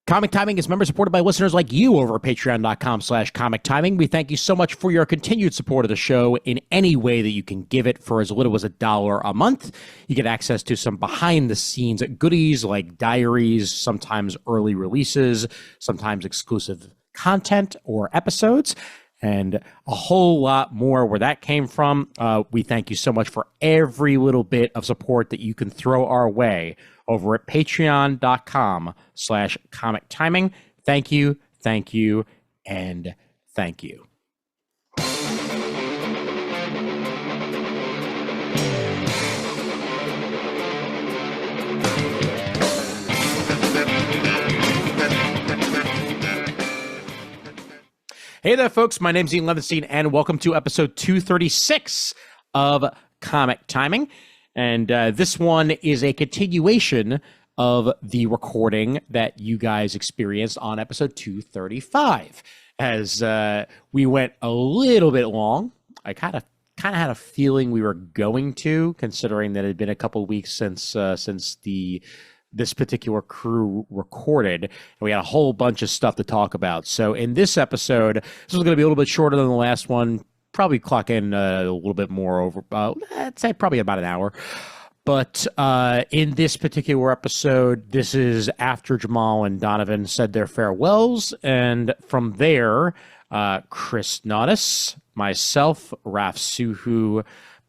Comic Timing is member supported by listeners like you over at patreon.com/comic timing. We thank you so much for your continued support of the show in any way that you can give it. For as little as $1 a month, you get access to some behind the scenes goodies like diaries, sometimes early releases, sometimes exclusive content or episodes, and a whole lot more where that came from. We thank you so much for every little bit of support that you can throw our way over at patreon.com/comic timing. Thank you, and thank you. Hey there, folks. My name's Ian Levinstein, and welcome to episode 236 of Comic Timing. And this one is a continuation of the recording that you guys experienced on episode 235. As we went a little bit long, I kind of had a feeling we were going to, considering that it had been a couple of weeks since this particular crew recorded, and we had a whole bunch of stuff to talk about. So in this episode, this is going to be a little bit shorter than the last one. Probably clock in a little bit more over, I'd say probably about an hour. But in this particular episode, this is after Jamal and Donovan said their farewells. And from there, Chris Naudis, myself, Raph Suhu,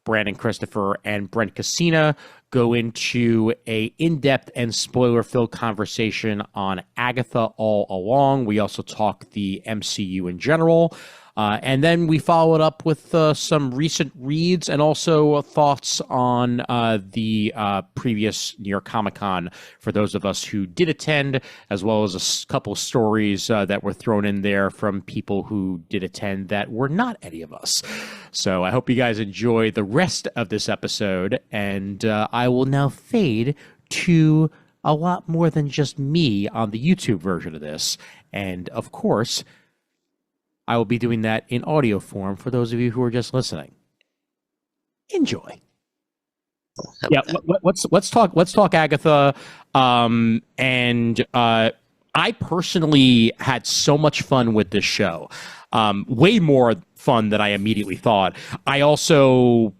Brandon Christopher, and Brent Cassina go into a in-depth and spoiler-filled conversation on Agatha All Along. We also talk the MCU in general. And then we followed up with some recent reads and also thoughts on the previous New York Comic Con for those of us who did attend, as well as a couple of stories that were thrown in there from people who did attend that were not any of us. So I hope you guys enjoy the rest of this episode, and I will now fade to a lot more than just me on the YouTube version of this. And of course, I will be doing that in audio form for those of you who are just listening. Enjoy. Yeah, let's talk Agatha. And I personally had so much fun with this show. Way more fun than I immediately thought. I also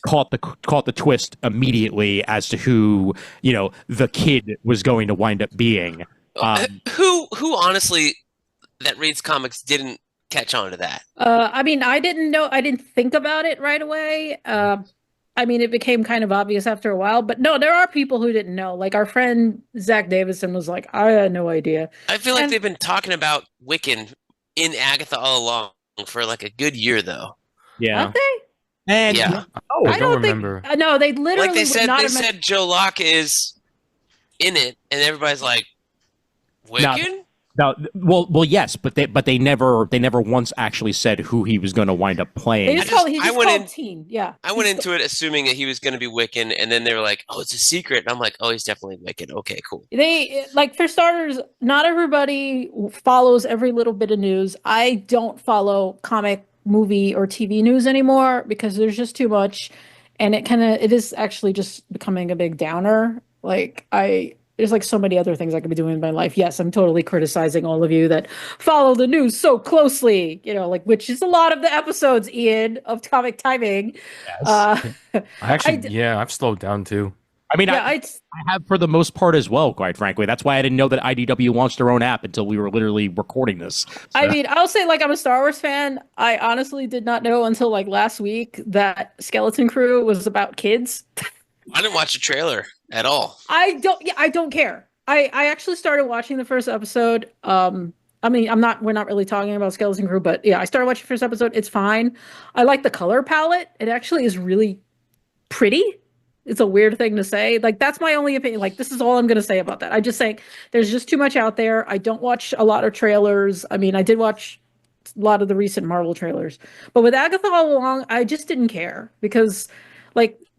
caught the twist immediately as to who, the kid was going to wind up being. Who honestly that reads comics didn't catch on to that? I didn't think about it right away. It became kind of obvious after a while, but no, there are people who didn't know. Like our friend Zach Davison was like, I had no idea. I feel like they've been talking about Wiccan in Agatha all along for like a good year, though. Yeah. Have they? And yeah. I don't remember. No, they literally like they said Joe Locke is in it, and everybody's like, Wiccan? No, well, yes, but they never once actually said who he was going to wind up playing. He's called Teen. Yeah, I went into it assuming that he was going to be Wiccan, and then they were like, "Oh, it's a secret." And I'm like, "Oh, he's definitely Wiccan." Okay, cool. They for starters, not everybody follows every little bit of news. I don't follow comic, movie, or TV news anymore because there's just too much, and it is actually just becoming a big downer. There's like so many other things I could be doing in my life. Yes, I'm totally criticizing all of you that follow the news so closely, which is a lot of the episodes, Ian, of Comic Timing. Yes. I've slowed down too. I have for the most part as well, quite frankly. That's why I didn't know that IDW launched their own app until we were literally recording this. So. I'll say I'm a Star Wars fan. I honestly did not know until last week that Skeleton Crew was about kids. I didn't watch the trailer at all. I don't care. I actually started watching the first episode. We're not really talking about Skeleton Crew, but yeah, I started watching the first episode. It's fine. I like the color palette. It actually is really pretty. It's a weird thing to say. That's my only opinion. This is all I'm going to say about that. I just think there's just too much out there. I don't watch a lot of trailers. I did watch a lot of the recent Marvel trailers, but with Agatha All Along, I just didn't care because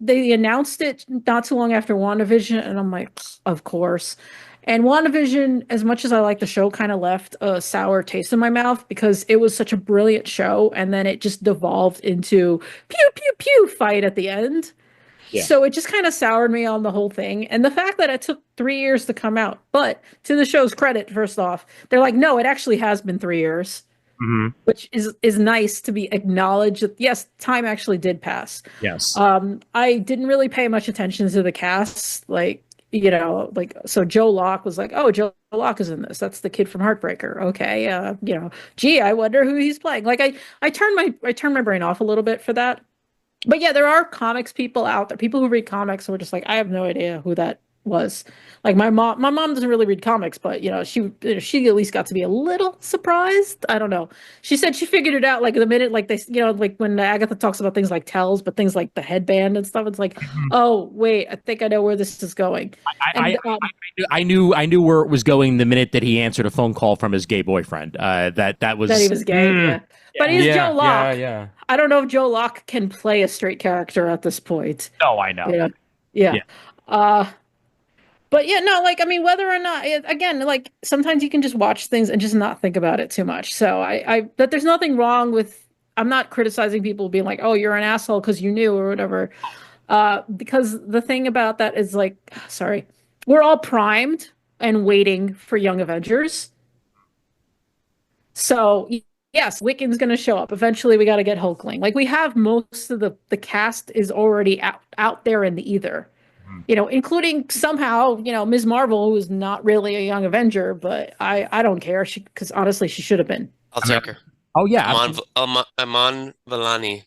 they announced it not too long after WandaVision, and I'm like, of course. And WandaVision, as much as I like the show, kind of left a sour taste in my mouth because it was such a brilliant show, and then it just devolved into pew, pew, pew fight at the end. Yeah. So it just kind of soured me on the whole thing. And the fact that it took 3 years to come out. But to the show's credit, first off, they're like, no, it actually has been 3 years. Mm-hmm. Which is nice to be acknowledged that yes, time actually did pass. Yes. I didn't really pay much attention to the cast, like so Joe Locke was like, oh, Joe Locke is in this. That's the kid from Heartbreaker. Okay, gee, I wonder who he's playing. Like I turned my brain off a little bit for that. But yeah, there are comics people out there, people who read comics who are just like, I have no idea who that was. Like my mom doesn't really read comics, but she at least got to be a little surprised. I don't know. She said she figured it out like the minute like they like when Agatha talks about things like tells, but things like the headband and stuff, it's like, oh wait, I think I know where this is going. I knew where it was going the minute that he answered a phone call from his gay boyfriend. That he was gay. Yeah. But he's Joe Locke. Yeah. I don't know if Joe Locke can play a straight character at this point. No, I know. Yeah. But yeah, no, like, I mean, whether or not, again, like, sometimes you can just watch things and just not think about it too much. So that there's nothing wrong with, I'm not criticizing people being like, oh, you're an asshole because you knew or whatever. Because the thing about that is like, sorry, we're all primed and waiting for Young Avengers. So yes, Wiccan's going to show up. Eventually we got to get Hulkling. Like we have most of the cast is already out there in the ether. Including somehow, Ms. Marvel, who's not really a Young Avenger, but I don't care. Because honestly, she should have been. I'll take her. Oh yeah, Amon Vellani.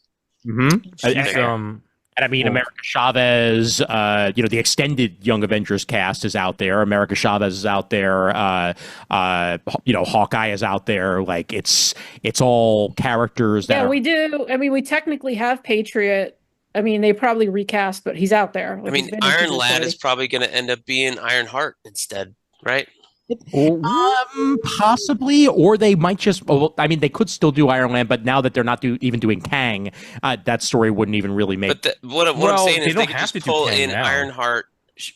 Mm-hmm. And I mean, America Chavez, the extended Young Avengers cast is out there. America Chavez is out there. Hawkeye is out there. Like it's all characters that. Yeah, we do. I mean, we technically have Patriot. I mean, they probably recast, but he's out there. I mean, Iron Lad is probably going to end up being Ironheart instead, right? Possibly, or they might just. Well, I mean, they could still do Iron Lad, but now that they're not even doing Kang, that story wouldn't even really make. But what I'm saying is they could just pull in Ironheart,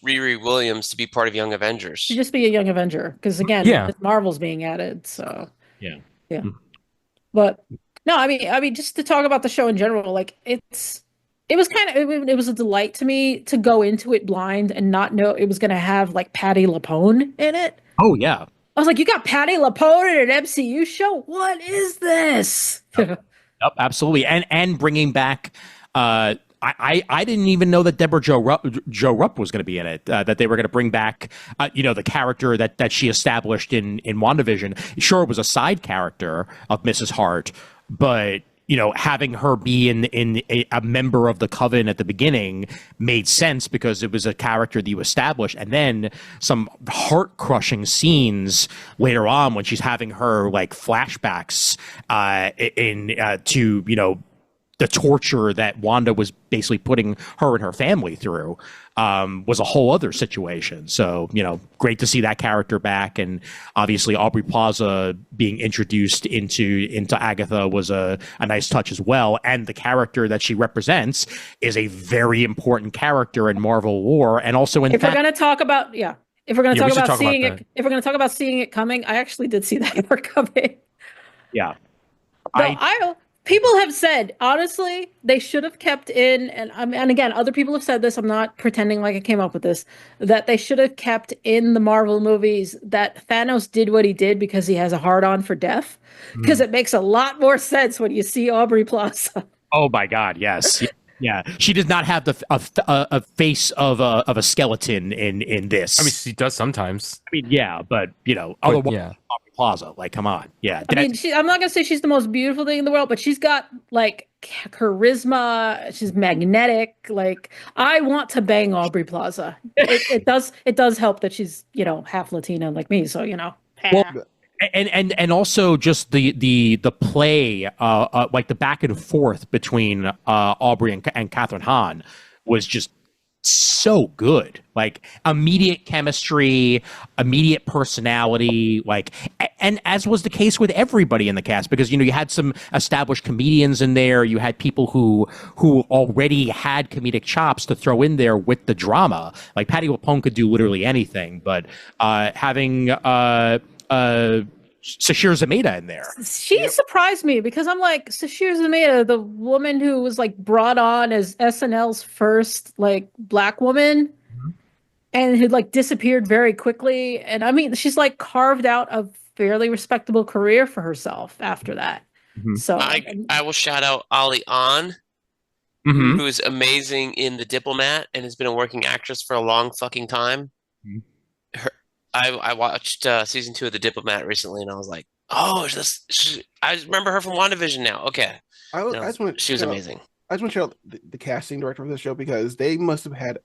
Riri Williams to be part of Young Avengers. Should just be a Young Avenger, because again, Marvel's being added. So yeah. But no, I mean, just to talk about the show in general, like it was a delight to me to go into it blind and not know it was going to have like Patti LuPone in it. Oh yeah. I was like, you got Patti LuPone in an MCU show? What is this? Yep, absolutely. And bringing back I didn't even know that Deborah Jo Rupp was going to be in it. That they were going to bring back, the character that she established in WandaVision. Sure, it was a side character of Mrs. Hart, but having her be in a member of the Coven at the beginning made sense because it was a character that you established, and then some heart-crushing scenes later on when she's having her like flashbacks to the torture that Wanda was basically putting her and her family through was a whole other situation. So, great to see that character back. And obviously Aubrey Plaza being introduced into Agatha was a nice touch as well. And the character that she represents is a very important character in Marvel lore. And also if we're going to talk about seeing it coming, I actually did see that part coming. Yeah. People have said, honestly, they should have kept in, and again, other people have said this, I'm not pretending like I came up with this, that they should have kept in the Marvel movies that Thanos did what he did because he has a hard-on for death, because it makes a lot more sense when you see Aubrey Plaza. Oh my God, yes. Yeah, she does not have a face of a skeleton in this. I mean, she does sometimes. I mean, yeah, but otherwise, Plaza, like, come on, yeah. I'm not gonna say she's the most beautiful thing in the world, but she's got like charisma. She's magnetic. Like, I want to bang Aubrey Plaza. It does help that she's half Latina like me, so Well, and also just the play, like the back and forth between Aubrey and Catherine Hahn was just so good. Like immediate chemistry, immediate personality, like, and as was the case with everybody in the cast, because you had some established comedians in there, you had people who already had comedic chops to throw in there with the drama. Like Patti LuPone could do literally anything, but having Sashir Zameda in there. She surprised me because I'm like, Sashir Zameda, the woman who was like brought on as SNL's first like black woman and had like disappeared very quickly. And I mean, she's like carved out a fairly respectable career for herself after that. So I will shout out Ali An, who is amazing in The Diplomat and has been a working actress for a long fucking time. I watched season 2 of The Diplomat recently, and I was like, "Oh, I remember her from WandaVision now." Okay, she was amazing. I just want to shout out the casting director of the show because they must have had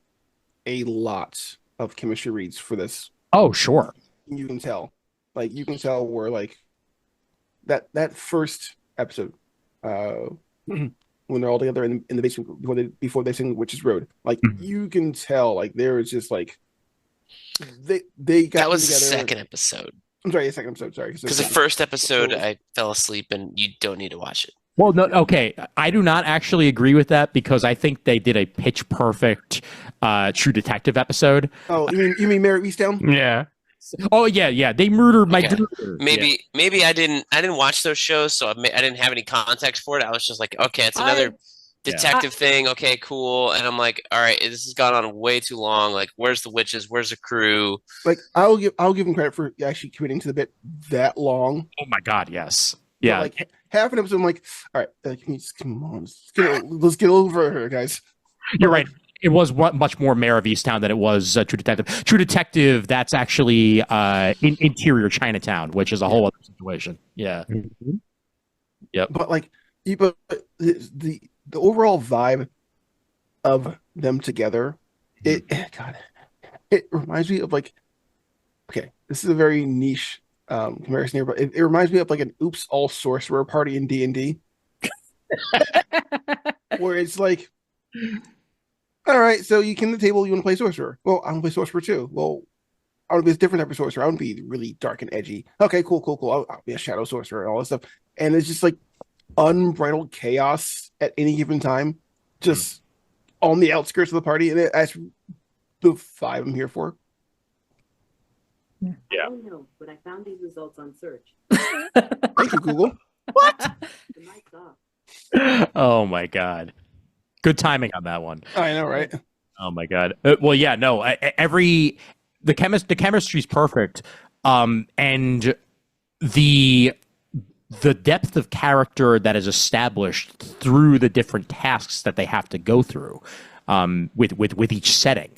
a lot of chemistry reads for this. Oh, sure. You can tell, where like that first episode, when they're all together in the basement before they sing Witch's Road, like you can tell, like there was just like. They got that was together. The second episode. I'm sorry, the second episode. Sorry, because the first episode I fell asleep, and you don't need to watch it. Well, no, okay. I do not actually agree with that because I think they did a pitch perfect True Detective episode. Oh, you mean Mare Easttown? Yeah. Oh yeah. They murdered my daughter. Maybe I didn't watch those shows, so I didn't have any context for it. I was just like, okay, it's another detective thing. Okay, cool. And I'm like, all right, this has gone on way too long. Like, where's the witches? Where's the crew? Like, I'll give them credit for actually committing to the bit that long. Oh my god, yes. Yeah. But like half an episode, I'm like, all right, can you just come on, let's get over here, guys. You're right. It was much more Mayor of Easttown than it was True Detective. True Detective, that's actually in interior Chinatown, which is a whole other situation. Yeah. Yep. But like, the overall vibe of them together, it reminds me of like, okay, this is a very niche comparison here, but it reminds me of like an Oops All Sorcerer party in D&D, where it's like, all right, so you came to the table, you want to play Sorcerer. Well, I want to play Sorcerer too. Well, I want to be a different type of Sorcerer. I want to be really dark and edgy. Okay, cool. I'll be a Shadow Sorcerer and all this stuff. And it's just like unbridled chaos at any given time, just on the outskirts of the party, and that's the vibe I'm here for. Yeah. I don't know, but I found these results on search. Thank you, Google. What? The mic's off. Oh my god. Good timing on that one. I know, right? Oh my god. Well, yeah, no. The chemistry's perfect, and the depth of character that is established through the different tasks that they have to go through, with each setting.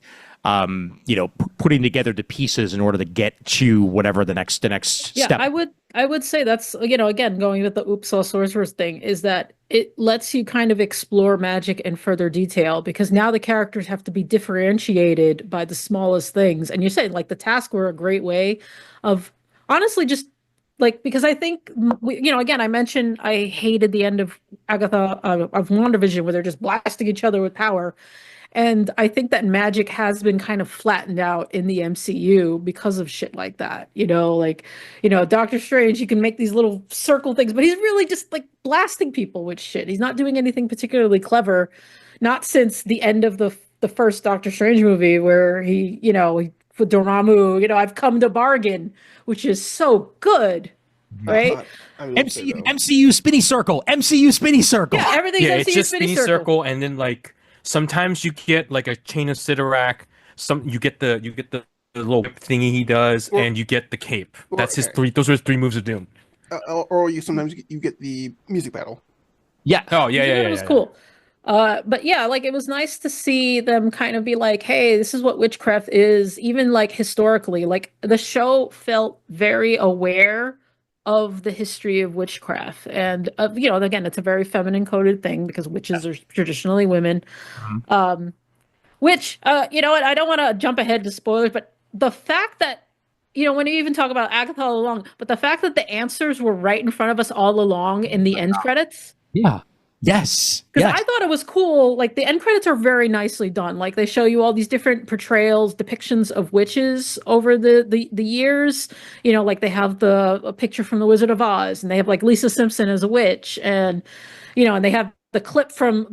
Putting together the pieces in order to get to whatever the next step. I would say that's, again, going with the Oops All Sorcerers thing, is that it lets you kind of explore magic in further detail, because now the characters have to be differentiated by the smallest things. And you say, like, the tasks were a great way of honestly just, like, because I think, again, I mentioned I hated the end of Agatha, of WandaVision, where they're just blasting each other with power. And I think that magic has been kind of flattened out in the MCU because of shit like that. Doctor Strange, he can make these little circle things, but he's really just like blasting people with shit. He's not doing anything particularly clever, not since the end of the first Doctor Strange movie, where he with Dormammu, I've come to bargain, which is so good. Right? MCU spinny circle. Yeah, everything's MCU it's just spinny circle. And then like sometimes you get like a chain of Sidorak. You get the little thingy he does, and you get the cape. That's his three. Those are his 3 moves of doom. Or sometimes you get the music battle. Yeah. Oh yeah. It was cool. But yeah, like, it was nice to see them kind of be like, hey, this is what witchcraft is, even like historically. Like, the show felt very aware of the history of witchcraft, and again, it's a very feminine coded thing because witches are traditionally women. Which I don't want to jump ahead to spoilers, but the fact that when you even talk about Agatha All Along, but the fact that the answers were right in front of us all along in the end credits. Yeah. Yes. Because I thought it was cool. Like, the end credits are very nicely done. Like, they show you all these different portrayals, depictions of witches over the years. Like, they have a picture from The Wizard of Oz, and they have like Lisa Simpson as a witch, and and they have the clip from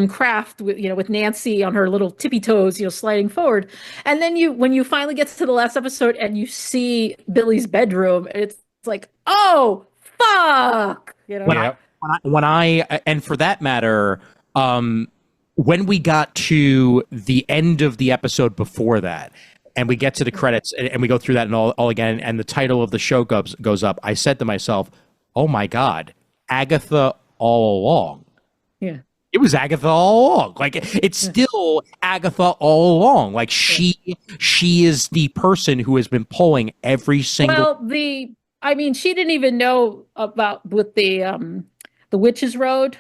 Kraft with Nancy on her little tippy toes, sliding forward. And then when you finally get to the last episode and you see Billy's bedroom, it's it's like, oh fuck, you know. Yeah. And for that matter, when we got to the end of the episode before that, and we get to the credits, and we go through that and all again, and the title of the show goes up, I said to myself, oh my God, Agatha All Along. Yeah. It was Agatha All Along. Like, it's still Agatha All Along. Like, she is the person who has been pulling every single... Well, she didn't even know about with the Witch's Road.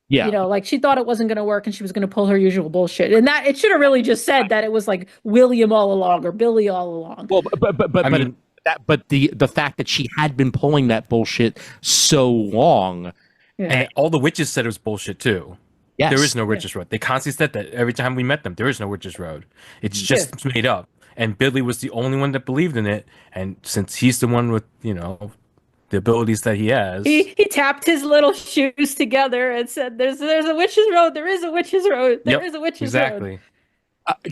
Yeah. You know, like she thought it wasn't going to work and she was going to pull her usual bullshit. And that it should have really just said that it was like William all along or Billy all along. Well, but the fact that she had been pulling that bullshit so long, and all the witches said it was bullshit too. Yes. There is no Witch's Road. They constantly said that every time we met them. There is no Witch's Road. It's just made up. And Billy was the only one that believed in it. And since he's the one with, you know, the abilities that he has, he tapped his little shoes together and said, "There's a Witch's Road. There is a Witch's Road. There is a Witch's Road."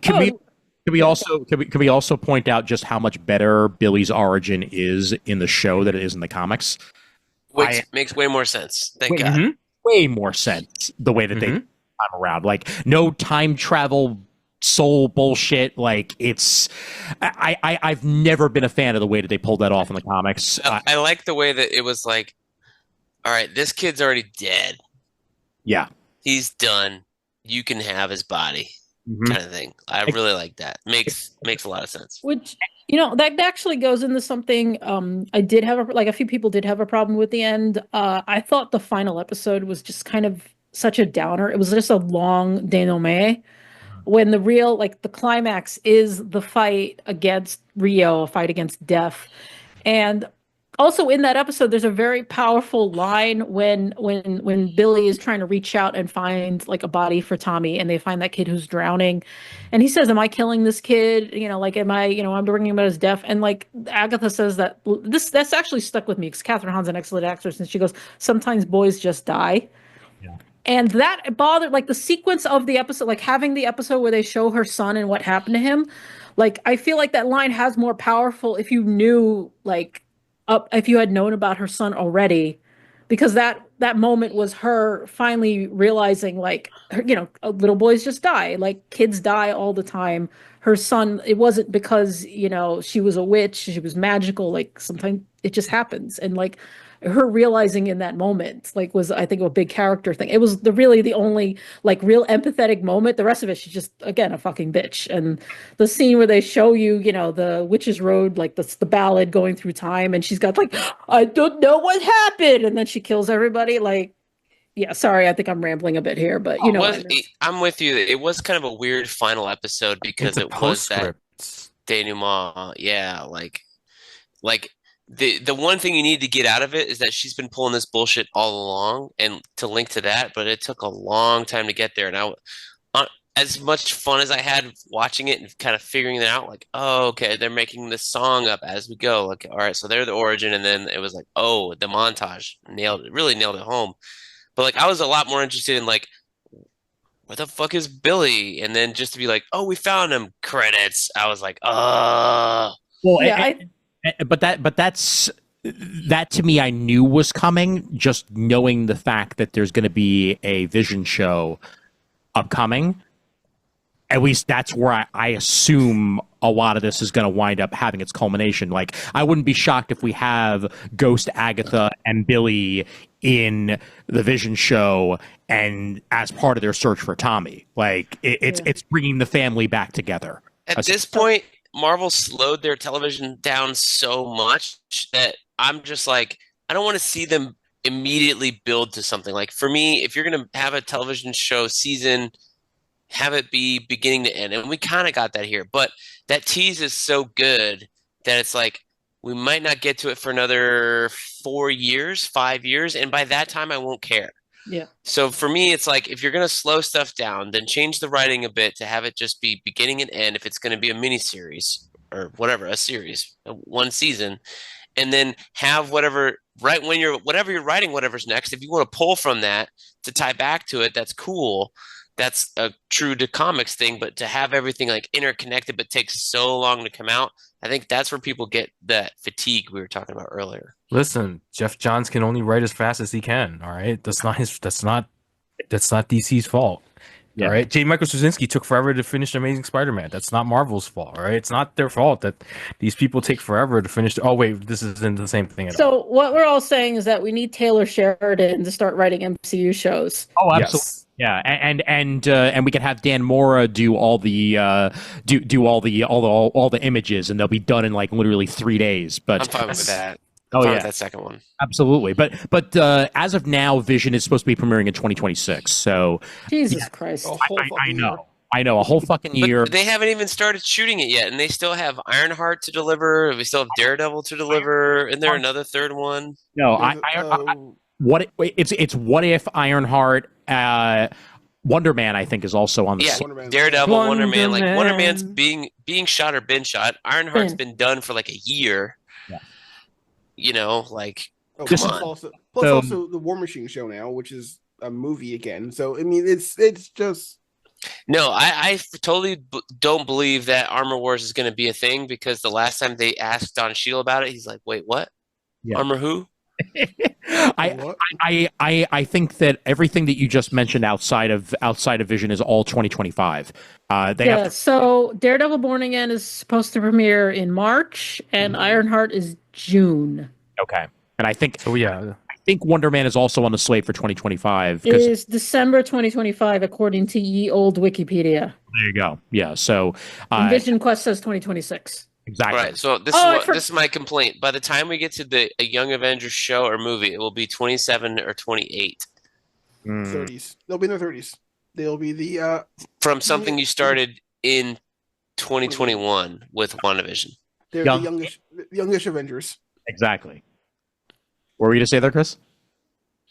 Can we also point out just how much better Billy's origin is in the show than it is in the comics? Which makes way more sense. Thank God. Mm-hmm. Way more sense the way that they time around. Like, no time travel soul bullshit. Like, it's I've never been a fan of the way that they pulled that off in the comics. I like the way that it was like, all right, this kid's already dead. Yeah. He's done. You can have his body. Kind of thing. I really like that. Makes a lot of sense. Which, you know, that actually goes into something I did have a few people did have a problem with the end. I thought the final episode was just kind of such a downer. It was just a long denouement when the real, like, the climax is the fight against Rio, a fight against death. And also in that episode, there's a very powerful line when Billy is trying to reach out and find like a body for Tommy, and they find that kid who's drowning, and he says, "Am I killing this kid? You know, like, am I? You know, I'm bringing him out as deaf." And like Agatha says that's actually stuck with me because Catherine Hahn's an excellent actress, and she goes, "Sometimes boys just die." Yeah. And that bothered, like, the sequence of the episode, like having the episode where they show her son and what happened to him. Like, I feel like that line has more powerful if you knew, like, if you had known about her son already, because that moment was her finally realizing, like, you know, little boys just die, like kids die all the time. Her son, it wasn't because, you know, she was a witch, she was magical, like sometimes it just happens. And like her realizing in that moment, like, was, I think, a big character thing. It was the only like real empathetic moment. The rest of it, she's just, again, a fucking bitch. And the scene where they show you, you know, the Witch's Road, like the ballad going through time, and she's got like, I don't know what happened, and then she kills everybody. Like, yeah, sorry, I think I'm rambling a bit here, but you know, I'm with you. It was kind of a weird final episode because it was that denouement. Yeah, like. The one thing you need to get out of it is that she's been pulling this bullshit all along, and to link to that, but it took a long time to get there. And as much fun as I had watching it and kind of figuring it out, like, oh, okay, they're making this song up as we go. Like, all right, so they're the origin, and then it was like, oh, the montage really nailed it home. But like, I was a lot more interested in like, where the fuck is Billy? And then just to be like, oh, we found him. Credits. I was like, well, yeah, but that to me, I knew was coming, just knowing the fact that there's going to be a Vision show upcoming. At least that's where I assume a lot of this is going to wind up having its culmination. Like, I wouldn't be shocked if we have Ghost Agatha and Billy in the Vision show, and as part of their search for Tommy. Like, it's bringing the family back together. At this point, Marvel slowed their television down so much that I'm just like, I don't want to see them immediately build to something. Like, for me, if you're going to have a television show season, have it be beginning to end. And we kind of got that here, but that tease is so good that it's like, we might not get to it for another 4 years, 5 years. And by that time, I won't care. Yeah. So for me, it's like, if you're going to slow stuff down, then change the writing a bit to have it just be beginning and end. If it's going to be a mini series or whatever, a series, one season, and then have whatever you're writing, whatever's next. If you want to pull from that to tie back to it, that's cool. that's a true to comics thing, but to have everything like interconnected but takes so long to come out, I think that's where people get that fatigue we were talking about earlier. Listen, Jeff Johns can only write as fast as he can. All right, that's not DC's fault. Yeah. All right, J. Michael Straczynski took forever to finish Amazing Spider-Man. That's not Marvel's fault. All right, it's not their fault that these people take forever to finish. Oh wait, this isn't the same thing at all. So what we're all saying is that we need Taylor Sheridan to start writing MCU shows. Oh, absolutely. Yes. Yeah, and we could have Dan Mora do all the all the images, and they'll be done in like literally 3 days. But I'm fine with that. Oh Fine yeah, with that second one. absolutely. But as of now, Vision is supposed to be premiering in 2026. So Jesus Christ. A whole I fucking year. know. I know, a whole fucking year. But they haven't even started shooting it yet, and they still have Ironheart to deliver. We still have Daredevil to deliver. Isn't there another third one? No, There's, it's what if Ironheart, Wonder Man, I think, is also on the Yeah, Wonder Man's- Daredevil, Wonder Man. Like Wonder Man. Man's being shot or been shot. Ironheart's been done for like a year. Yeah. You know, like Oh, This come is- on. also the War Machine show now, which is a movie again. So I mean, it's just No, I totally don't believe that Armor Wars is going to be a thing because the last time they asked Don Cheadle about it, he's like, "Wait, what? Yeah. Armor who?" what? I think that everything that you just mentioned outside of Vision is all 2025. So Daredevil Born Again is supposed to premiere in March, and Ironheart is June. Okay, and I think So yeah, Wonder Man is also on the slate for 2025. It 'Cause is December 2025, according to ye old Wikipedia. there you go. Yeah. So And Vision Quest says 2026. exactly. All right, so this this is my complaint. By the time we get to a Young Avengers show or movie, it will be 27 or 28 Mm. 30s. They'll be in their 30s. They'll be the from something you started in 2021 with WandaVision. they're Young- the youngish Avengers. Exactly. What were you to say there, Chris?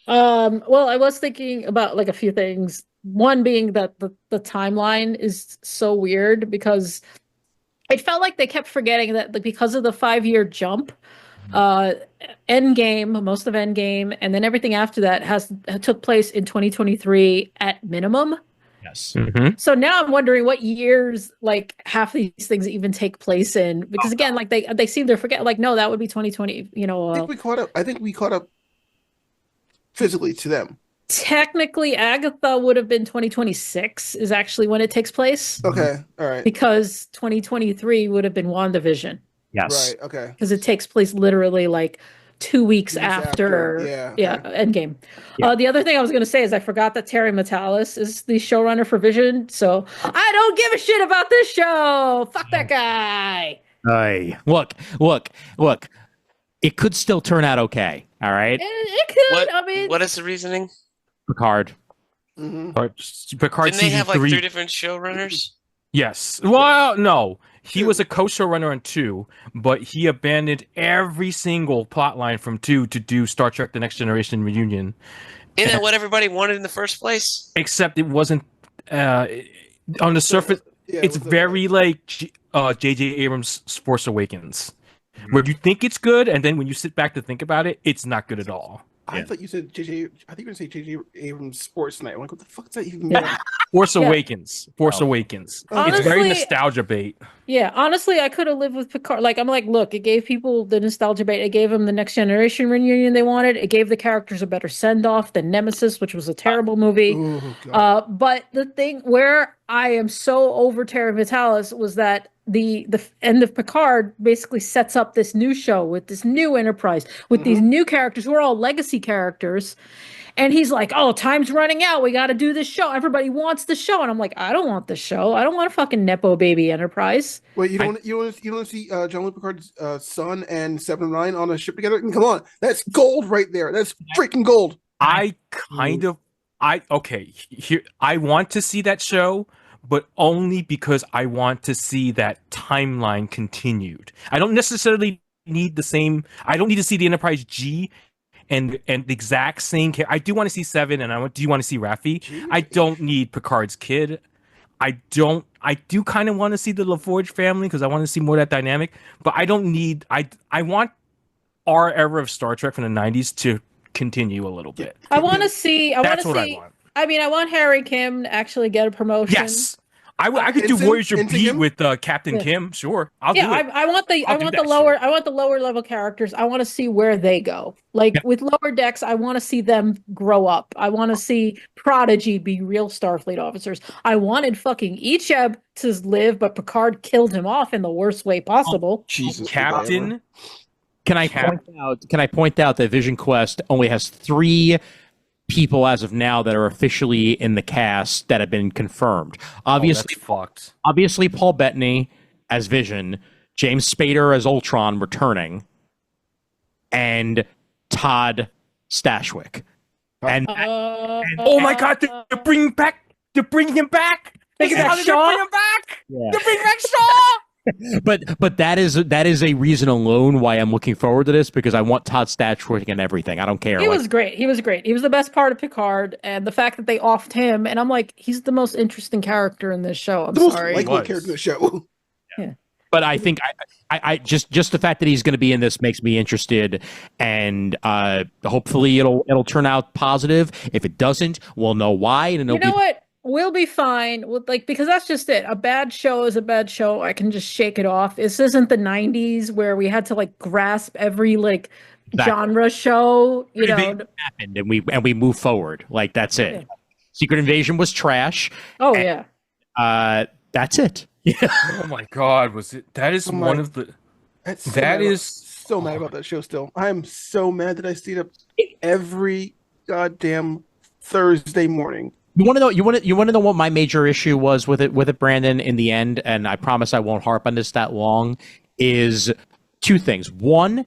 Well, I was thinking about like a few things. One being that the timeline is so weird because it felt like they kept forgetting that like, because of the 5-year jump, Endgame, most of Endgame, and then everything after that took place in 2023 at minimum. Yes. So now I'm wondering what years like half these things even take place in, because again, like they seem to forget. Like, no, that would be 2020. You know, I think we caught up physically to them. technically, Agatha would have been 2026 is actually when it takes place, Okay, all right, because 2023 would have been WandaVision Yes. right, okay. because it takes place literally like 2 weeks 2 weeks after. yeah, Endgame. Yeah. The other thing I was going to say is I forgot that Terry Matalas is the showrunner for Vision, so I don't give a shit about this show. Fuck that guy. Hey, look. It could still turn out okay. All right, It could. What? I mean, What is the reasoning? Picard. Mm-hmm. Picard Didn't they season have like 3. 3 different showrunners? Yes. Well, no. He 2. was a co-showrunner on 2, but he abandoned every single plot line from 2 to do Star Trek: The Next Generation reunion. Isn't that what everybody wanted in the first place? Except it wasn't on the surface. Yeah, It's it was very like J.J. Abrams' Force Awakens, where you think it's good, and then when you sit back to think about it, it's not good at all. I thought you said JJ. I think you were gonna say JJ Abrams Sports Night. I'm like, what the fuck does that even mean? Force Yeah. Awakens. Force Oh. Awakens. Honestly, It's very nostalgia bait. yeah, honestly, I could have lived with Picard. Like, I'm like, look, it gave people the nostalgia bait. It gave them the Next Generation reunion they wanted. It gave the characters a better send off than Nemesis, which was a terrible movie. Oh, God. But the thing where I am so over Terry Matalas was that the end of Picard basically sets up this new show with this new Enterprise with these new characters who are all legacy characters. And he's like, "Oh, time's running out. We got to do this show. Everybody wants the show." And I'm like, "I don't want the show. I don't want a fucking nepo baby Enterprise." Wait, you don't want to see Jean-Luc Picard's son and 7 of 9 on a ship together? Come on, that's gold right there. That's freaking gold. I want to see that show, but only because I want to see that timeline continued. I don't necessarily need the same. I don't need to see the Enterprise G and the exact same. I do want to see 7, and do want to see Raffi. I don't need Picard's kid. I do kind of want to see the LaForge family because I want to see more of that dynamic. But I don't need. I want our era of Star Trek from the 90s to continue a little bit. I want to see. I want That's to what I see. want. I mean, I want Harry Kim to actually get a promotion. Yes. I could do Voyager B Kim? with Captain Kim. Sure, I'll do it. I want the lower level characters. I want to see where they go. Like with Lower Decks, I want to see them grow up. I want to see Prodigy be real Starfleet officers. I wanted fucking Icheb to live, but Picard killed him off in the worst way possible. Jesus, Captain. Can I point out that Vision Quest only has 3 people as of now that are officially in the cast that have been confirmed. Obviously, fucked. Obviously, Paul Bettany as Vision, James Spader as Ultron returning, and Todd Stashwick. Oh my God, they're bringing him back. They're bringing him back. Yeah. They're bringing back Shaw. But that is a reason alone why I'm looking forward to this, because I want Todd Stashwick and everything. I don't care. He was great. He was the best part of Picard, and the fact that they offed him, and I'm like, he's the most interesting character in this show. I'm sorry. Most likely character in the show. Yeah. But I think I just the fact that he's going to be in this makes me interested, and hopefully it'll turn out positive. If it doesn't, we'll know why. And you know what? We'll be fine. Because that's just it. A bad show is a bad show. I can just shake it off. This isn't the 90s where we had to grasp every genre show. You know, happened, and we move forward. That's it. Yeah. Secret Invasion was trash. Oh yeah. That's it. Yeah. Oh my God, was it? That is one of the. So mad about that show. Still, I am so mad that I stayed up every goddamn Thursday morning. You want to know what my major issue was with it, Brandon, in the end, and I promise I won't harp on this that long, is 2 things. One,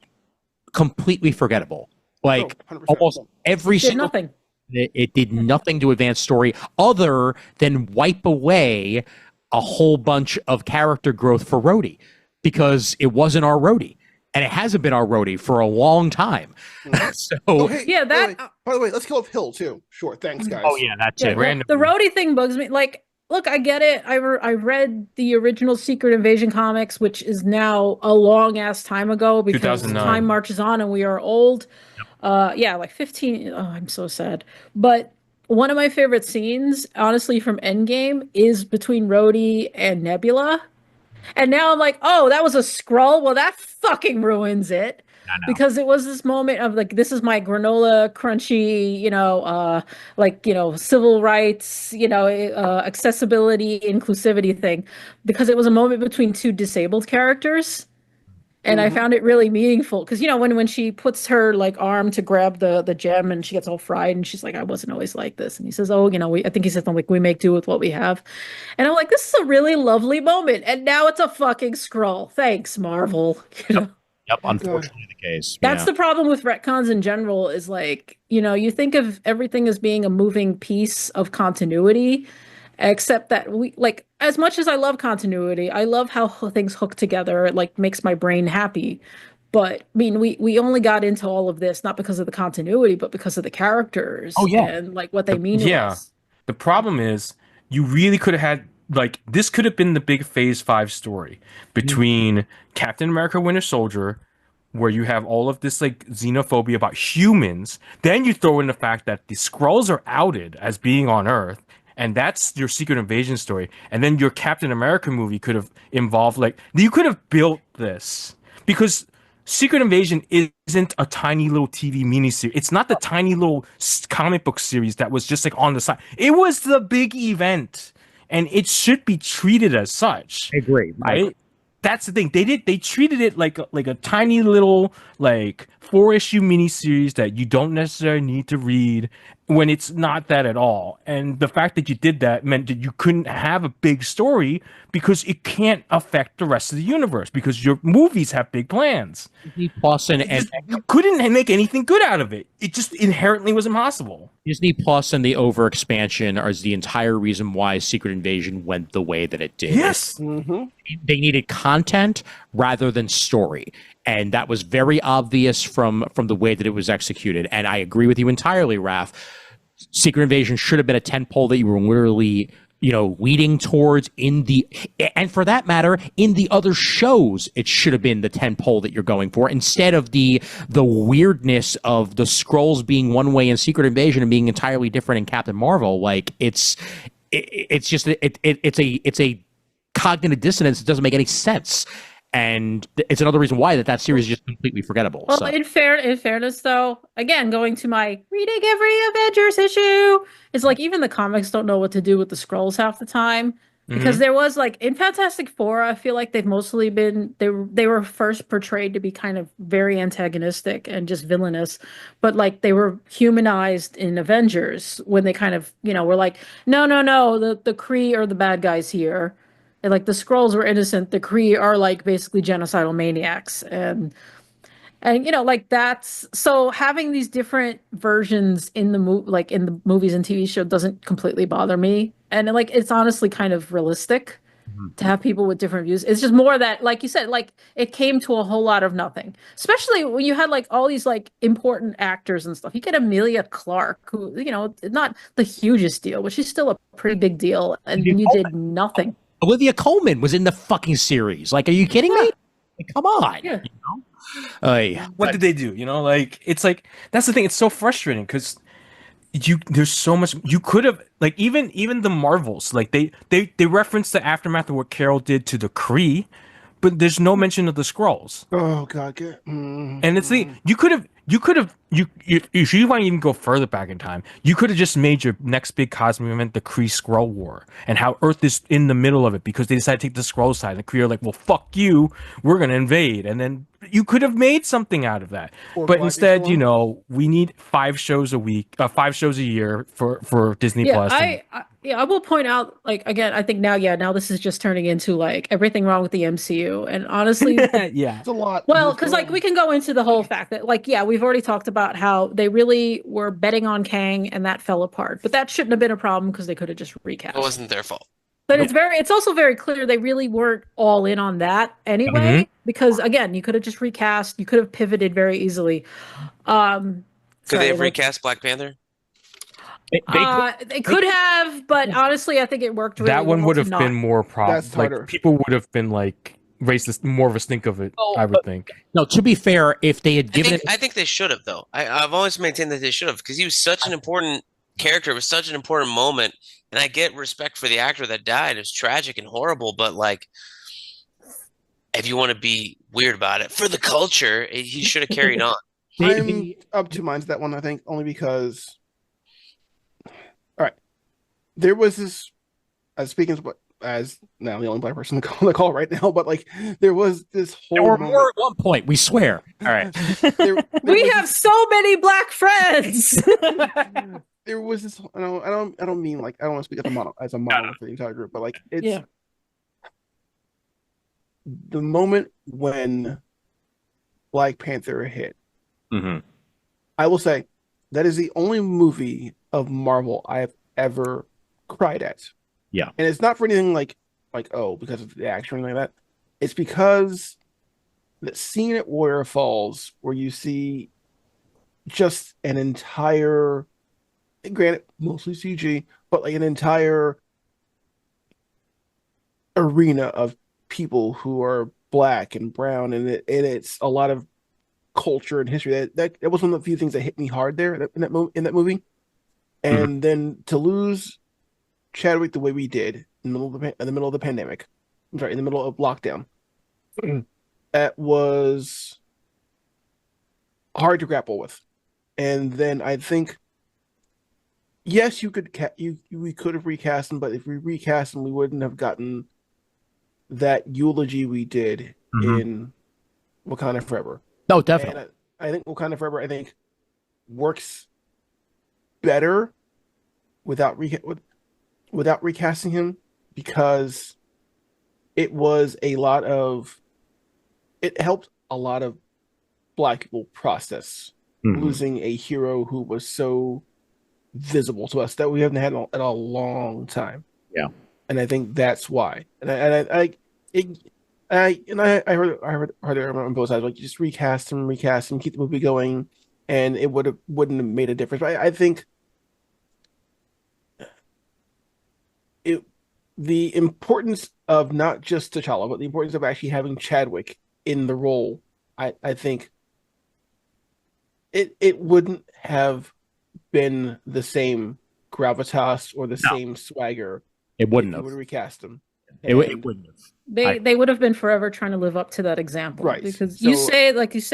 completely forgettable. Almost every single nothing. It did nothing to advance story other than wipe away a whole bunch of character growth for Rhodey, because it wasn't our Rhodey. And it hasn't been our Rhodey for a long time. So yeah, by the way, let's kill off Hill too. Sure, thanks guys. Oh yeah, that's it. The Rhodey thing bugs me. Look, I get it. I read the original Secret Invasion comics, which is now a long ass time ago because time marches on and we are old. 15. Oh, I'm so sad. But one of my favorite scenes, honestly, from Endgame is between Rhodey and Nebula. And now I'm like, oh, that was a Skrull. Well, that fucking ruins it. Because it was this moment of this is my granola crunchy, civil rights, accessibility, inclusivity thing. Because it was a moment between 2 disabled characters. And I found it really meaningful because, when she puts her arm to grab the gem and she gets all fried and she's like, I wasn't always like this. And he says, oh, I think he said something we make do with what we have. And I'm like, this is a really lovely moment. And now it's a fucking Skrull. Thanks, Marvel. Yep, unfortunately the case. That's the problem with retcons in general is you think of everything as being a moving piece of continuity. Except that we as much as I love continuity, I love how things hook together. It makes my brain happy. But I mean, we only got into all of this not because of the continuity, but because of the characters. Oh yeah, and what they mean. To us. The problem is you really could have had this could have been the big Phase 5 story between Captain America: Winter Soldier, where you have all of this xenophobia about humans. Then you throw in the fact that the Skrulls are outed as being on Earth. And that's your Secret Invasion story. And then your Captain America movie could have involved, you could have built this. Because Secret Invasion isn't a tiny little TV miniseries. It's not the tiny little comic book series that was just on the side. It was the big event. And it should be treated as such. I agree. Right? That's the thing. They treated it like a tiny little 4-issue miniseries that you don't necessarily need to read when it's not that at all. And the fact that you did that meant that you couldn't have a big story because it can't affect the rest of the universe because your movies have big plans. Plus and you couldn't make anything good out of it. It just inherently was impossible. Disney Plus and the overexpansion is the entire reason why Secret Invasion went the way that it did. Yes. They needed content rather than story. And that was very obvious from the way that it was executed. And I agree with you entirely, Raph. Secret Invasion should have been a tentpole that you were literally leading towards and for that matter, in the other shows, it should have been the tentpole that you're going for instead of the weirdness of the Skrulls being one way in Secret Invasion and being entirely different in Captain Marvel. Like it's a cognitive dissonance that doesn't make any sense. And it's another reason why that series is just completely forgettable. Well, in fairness, though, again, going to my reading every Avengers issue, it's like even the comics don't know what to do with the Skrulls half the time. Because there was like in Fantastic Four, I feel like they've mostly been they were first portrayed to be kind of very antagonistic and just villainous, but like they were humanized in Avengers when they kind of were like no, the Kree are the bad guys here. And like the Skrulls were innocent, the Kree are like basically genocidal maniacs, and like that's so having these different versions in the in the movies and TV show doesn't completely bother me, and like it's honestly kind of realistic to have people with different views. It's just more that, like you said, like it came to a whole lot of nothing, especially when you had like all these like important actors and stuff. You get Emilia Clarke, who not the hugest deal, but she's still a pretty big deal, and you did nothing. Olivia Colman was in the fucking series. Like, are you kidding me? Like, come on. Yeah. What did they do? Like it's like that's the thing. It's so frustrating because there's so much you could have like even the Marvels like they reference the aftermath of what Carol did to the Kree, but there's no mention of the Skrulls. Oh God, and it's the you could have if you want to even go further back in time, you could have just made your next big cosmic event the Kree Skrull War and how Earth is in the middle of it because they decided to take the Skrull side and the Kree are like, well, fuck you, we're gonna invade, and then you could have made something out of that. But instead, we need 5 shows a year for Disney Plus. I will point out, like, again, I think now this is just turning into like everything wrong with the MCU, and honestly, yeah, it's a lot. Well, because like we can go into the whole fact that like we've already talked about how they really were betting on Kang and that fell apart, but that shouldn't have been a problem because they could have just recast. It wasn't their fault. But it's also very clear they really weren't all in on that anyway, because again, you could have just recast, you could have pivoted very easily. Could they have recast Black Panther? They could have, but honestly, I think it worked really well. That one would have been more problem. Like people would have been like raised more of a stink of it. I would think. No, to be fair, if they had given I think they should have though. I've always maintained that they should have because he was such an important character. It was such an important moment. And I get respect for the actor that died. It was tragic and horrible, but like, if you want to be weird about it, for the culture, he should have carried on. I'm up to minds that one, I think, only because. All right, there was this. Speaking as now the only black person on the call right now, but like there was this whole. Or more at one point, we swear. All right, we have so many black friends. There was this. I don't mean like I don't want to speak as a model for the entire group, but like it's the moment when Black Panther hit. I will say that is the only movie of Marvel I have ever cried at. Yeah, and it's not for anything like because of the action or anything like that. It's because the scene at Warrior Falls where you see just an entire. Granted, mostly CG, but like an entire arena of people who are black and brown, and it's a lot of culture and history. That was one of the few things that hit me hard there in that movie. And then to lose Chadwick the way we did in the middle of the pandemic, in the middle of lockdown, that was hard to grapple with. And then I think. Yes, we could have recast him, but if we recast him, we wouldn't have gotten that eulogy we did in Wakanda Forever. No, definitely. And I think Wakanda Forever, works better without recasting him because it helped a lot of black people process losing a hero who was so visible to us that we haven't had in a long time. Yeah, and I think that's why. And I heard on both sides, like just recast him, keep the movie going, and it wouldn't have made a difference. But I think the importance of not just T'Challa, but the importance of actually having Chadwick in the role, I think it wouldn't have been the same gravitas or the same swagger. It wouldn't if have. you would recast him. It wouldn't have. They would have been forever trying to live up to that example. Right. Because So- you say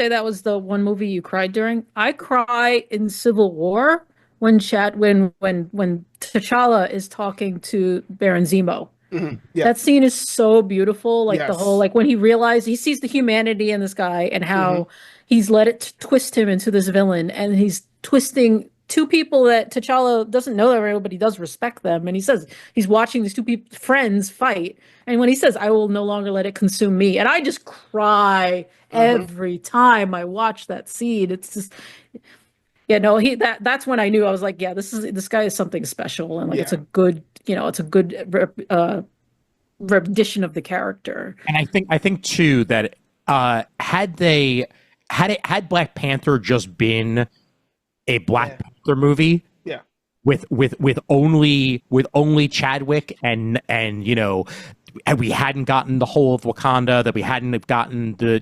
that was the one movie you cried during. I cry in Civil War when T'Challa is talking to Baron Zemo. Mhm. Yeah. That scene is so beautiful. Like the Yes. whole, like when he realized he sees the humanity in this guy and how he's let it twist him into this villain, and he's twisting two people that T'Challa doesn't know that real, but he does respect them. And he says he's watching these two friends fight. And when he says, "I will no longer let it consume me," and I just cry every time I watch that scene. It's just, that's when I knew. I was like, yeah, this guy is something special, and like it's a good, rendition of the character. And I think too that had Black Panther just been a Black Panther movie, with only Chadwick and and we hadn't gotten the whole of Wakanda, that we hadn't gotten the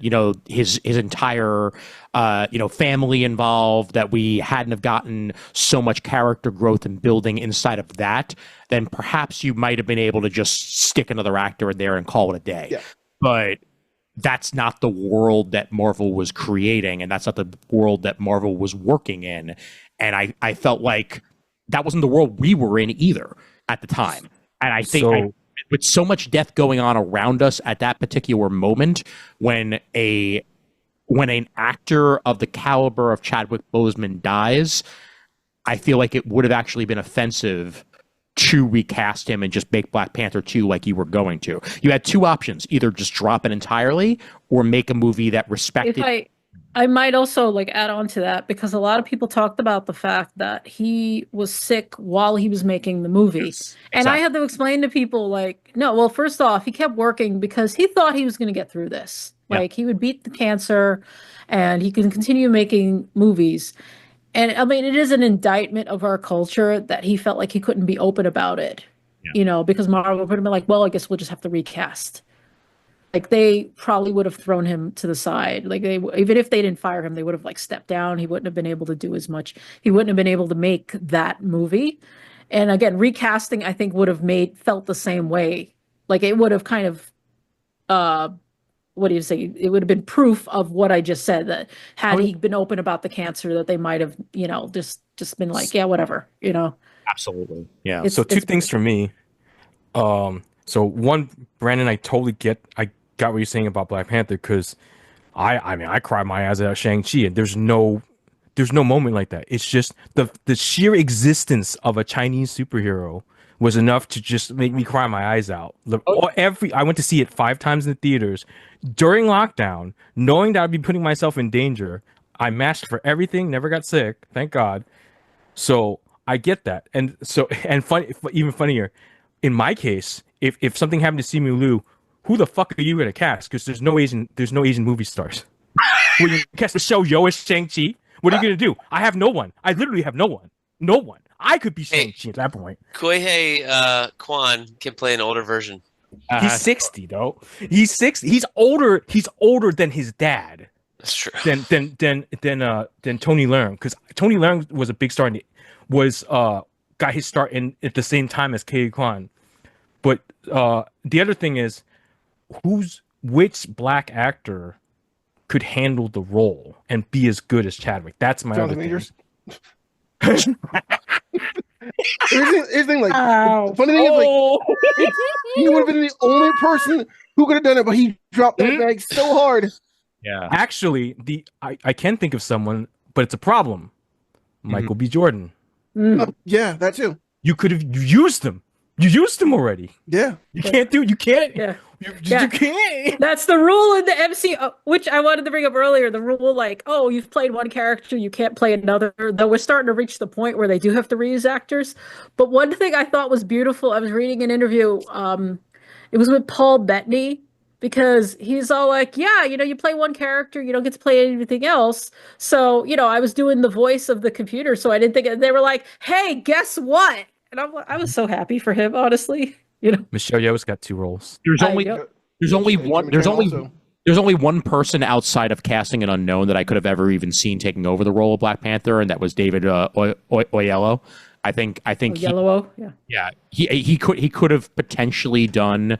his entire family involved, that we hadn't have gotten so much character growth and building inside of that, then perhaps you might have been able to just stick another actor in there and call it a day. Yeah. But that's not the world that Marvel was creating, and that's not the world that Marvel was working in. And I felt like that wasn't the world we were in either at the time. And I think with so much death going on around us at that particular moment, when an actor of the caliber of Chadwick Boseman dies, I feel like it would have actually been offensive to recast him and just make Black Panther 2 like you were going to. You had two options: either just drop it entirely or make a movie that respected. I might also add on to that, because a lot of people talked about the fact that he was sick while he was making the movie. Yes, and I had to explain to people no, well, first off, he kept working because he thought he was going to get through this. Yeah. He would beat the cancer and he can continue making movies. And I mean, it is an indictment of our culture that he felt like he couldn't be open about it, because Marvel would have been like, well, I guess we'll just have to recast. They probably would have thrown him to the side. Even if they didn't fire him, they would have stepped down. He wouldn't have been able to do as much. He wouldn't have been able to make that movie. And again, recasting, I think, would have felt the same way. It would have kind of, what do you say? It would have been proof of what I just said, that had he been open about the cancer, that they might have, just been like, yeah, whatever, Absolutely. Yeah. So two things for me. So one, Brandon, I got what you're saying about Black Panther, because I cried my eyes out Shang-Chi, and there's no moment like that. It's just the sheer existence of a Chinese superhero was enough to just make me cry my eyes out. I went to see it 5 times in the theaters during lockdown, knowing that I'd be putting myself in danger. I masked for everything, never got sick, thank God. So I get that. And even funnier, in my case, if something happened to Simu Liu, who the fuck are you gonna cast? Because there's no Asian movie stars. Will you cast Michelle Yeoh as Shang-Chi? What are you gonna do? I have no one. I literally have no one. No one. I could be Shang-Chi at that point. Koihei Kwan can play an older version. He's 60 though. He's 60. He's older. He's older than his dad. That's true. Than Tony Leung, because Tony Leung was a big star and got his start at the same time as Koihei Kwan. But the other thing is, which Black actor could handle the role and be as good as Chadwick? That's my Jonathan other Majors. thing. Here's the thing, the funny thing is, he would have been the only person who could have done it, but he dropped that bag so hard. Yeah. Actually, I can think of someone, but it's a problem. Michael B. Jordan. Yeah, that too. You could have used them. You used them already. Yeah. You can't. Yeah. You can't. That's the rule in the MCU, which I wanted to bring up earlier. The rule, you've played one character, you can't play another. Though we're starting to reach the point where they do have to reuse actors. But one thing I thought was beautiful, I was reading an interview. It was with Paul Bettany, because he's all like, yeah, you play one character, you don't get to play anything else. So, I was doing the voice of the computer, so I didn't think they were like, hey, guess what? And I was so happy for him, honestly. You know, Michelle Yeoh's got 2 roles. There's I only know. there's only And one Jimmy there's Chan only also. there's only one person outside of casting an unknown that I could have ever even seen taking over the role of Black Panther, and that was David Oyelowo. I think he, Yellow. Yeah. yeah, he could have potentially done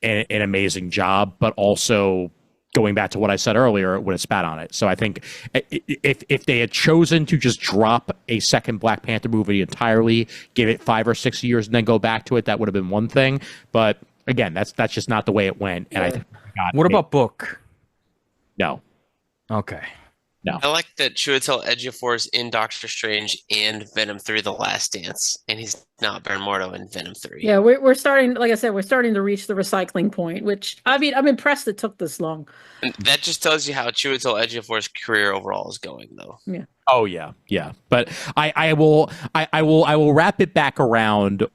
an amazing job, but also going back to what I said earlier, it would have spat on it. So I think if they had chosen to just drop a second Black Panther movie entirely, give it 5 or 6 years, and then go back to it, that would have been one thing. But again, that's just not the way it went. And I think What about book? no. Okay. I like that Chiwetel Ejiofor's in Doctor Strange and Venom 3: The Last Dance, and he's not Baron Mordo in Venom 3. Yeah, we're starting. Like I said, we're starting to reach the recycling point. Which I mean, I'm impressed it took this long. And that just tells you how Chiwetel Ejiofor's career overall is going, though. Yeah. Oh yeah. But I will wrap it back around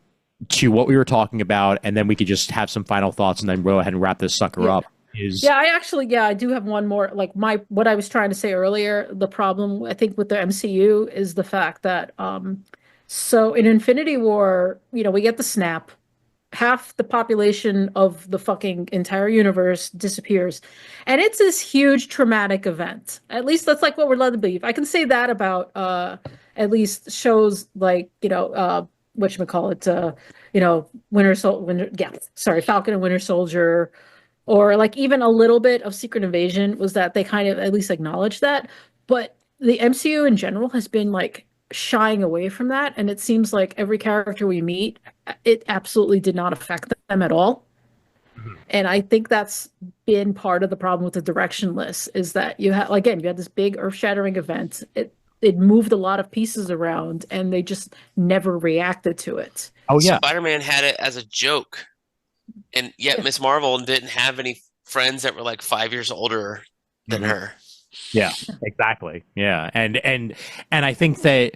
to what we were talking about, and then we could just have some final thoughts, and then go ahead and wrap this sucker up. I do have one more. Like what I was trying to say earlier, the problem I think with the MCU is the fact that so in Infinity War, we get the snap, half the population of the fucking entire universe disappears, and it's this huge traumatic event. At least that's like what we're led to believe. I can say that about at least shows like whatchamacallit, Falcon and Winter Soldier. Or like even a little bit of Secret Invasion was that they kind of at least acknowledged that. But the MCU in general has been like shying away from that. And it seems like every character we meet, it absolutely did not affect them at all. Mm-hmm. And I think that's been part of the problem with the directionless is that you had this big earth-shattering event. It moved a lot of pieces around and they just never reacted to it. Oh yeah. Spider-Man had it as a joke. And yet Miss Marvel didn't have any friends that were like 5 years older than her. Yeah, exactly. Yeah. And I think that,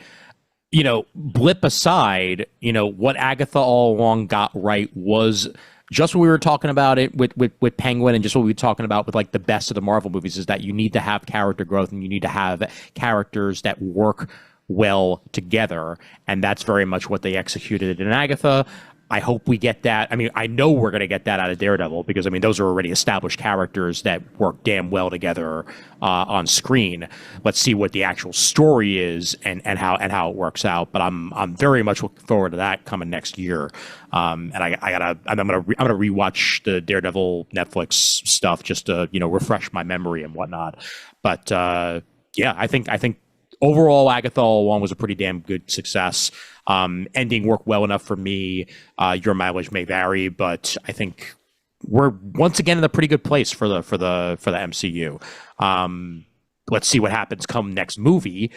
blip aside, what Agatha All Along got right was just what we were talking about it with Penguin, and just what we were talking about with like the best of the Marvel movies, is that you need to have character growth and you need to have characters that work well together. And that's very much what they executed in Agatha. I hope we get that. I mean, I know we're going to get that out of Daredevil because, I mean, those are already established characters that work damn well together on screen. Let's see what the actual story is and how it works out. But I'm very much looking forward to that coming next year. And I'm gonna rewatch the Daredevil Netflix stuff just to refresh my memory and whatnot. But I think overall Agatha All Along was a pretty damn good success. Ending worked well enough for me. Your mileage may vary, but I think we're once again in a pretty good place for the MCU. Let's see what happens come next movie,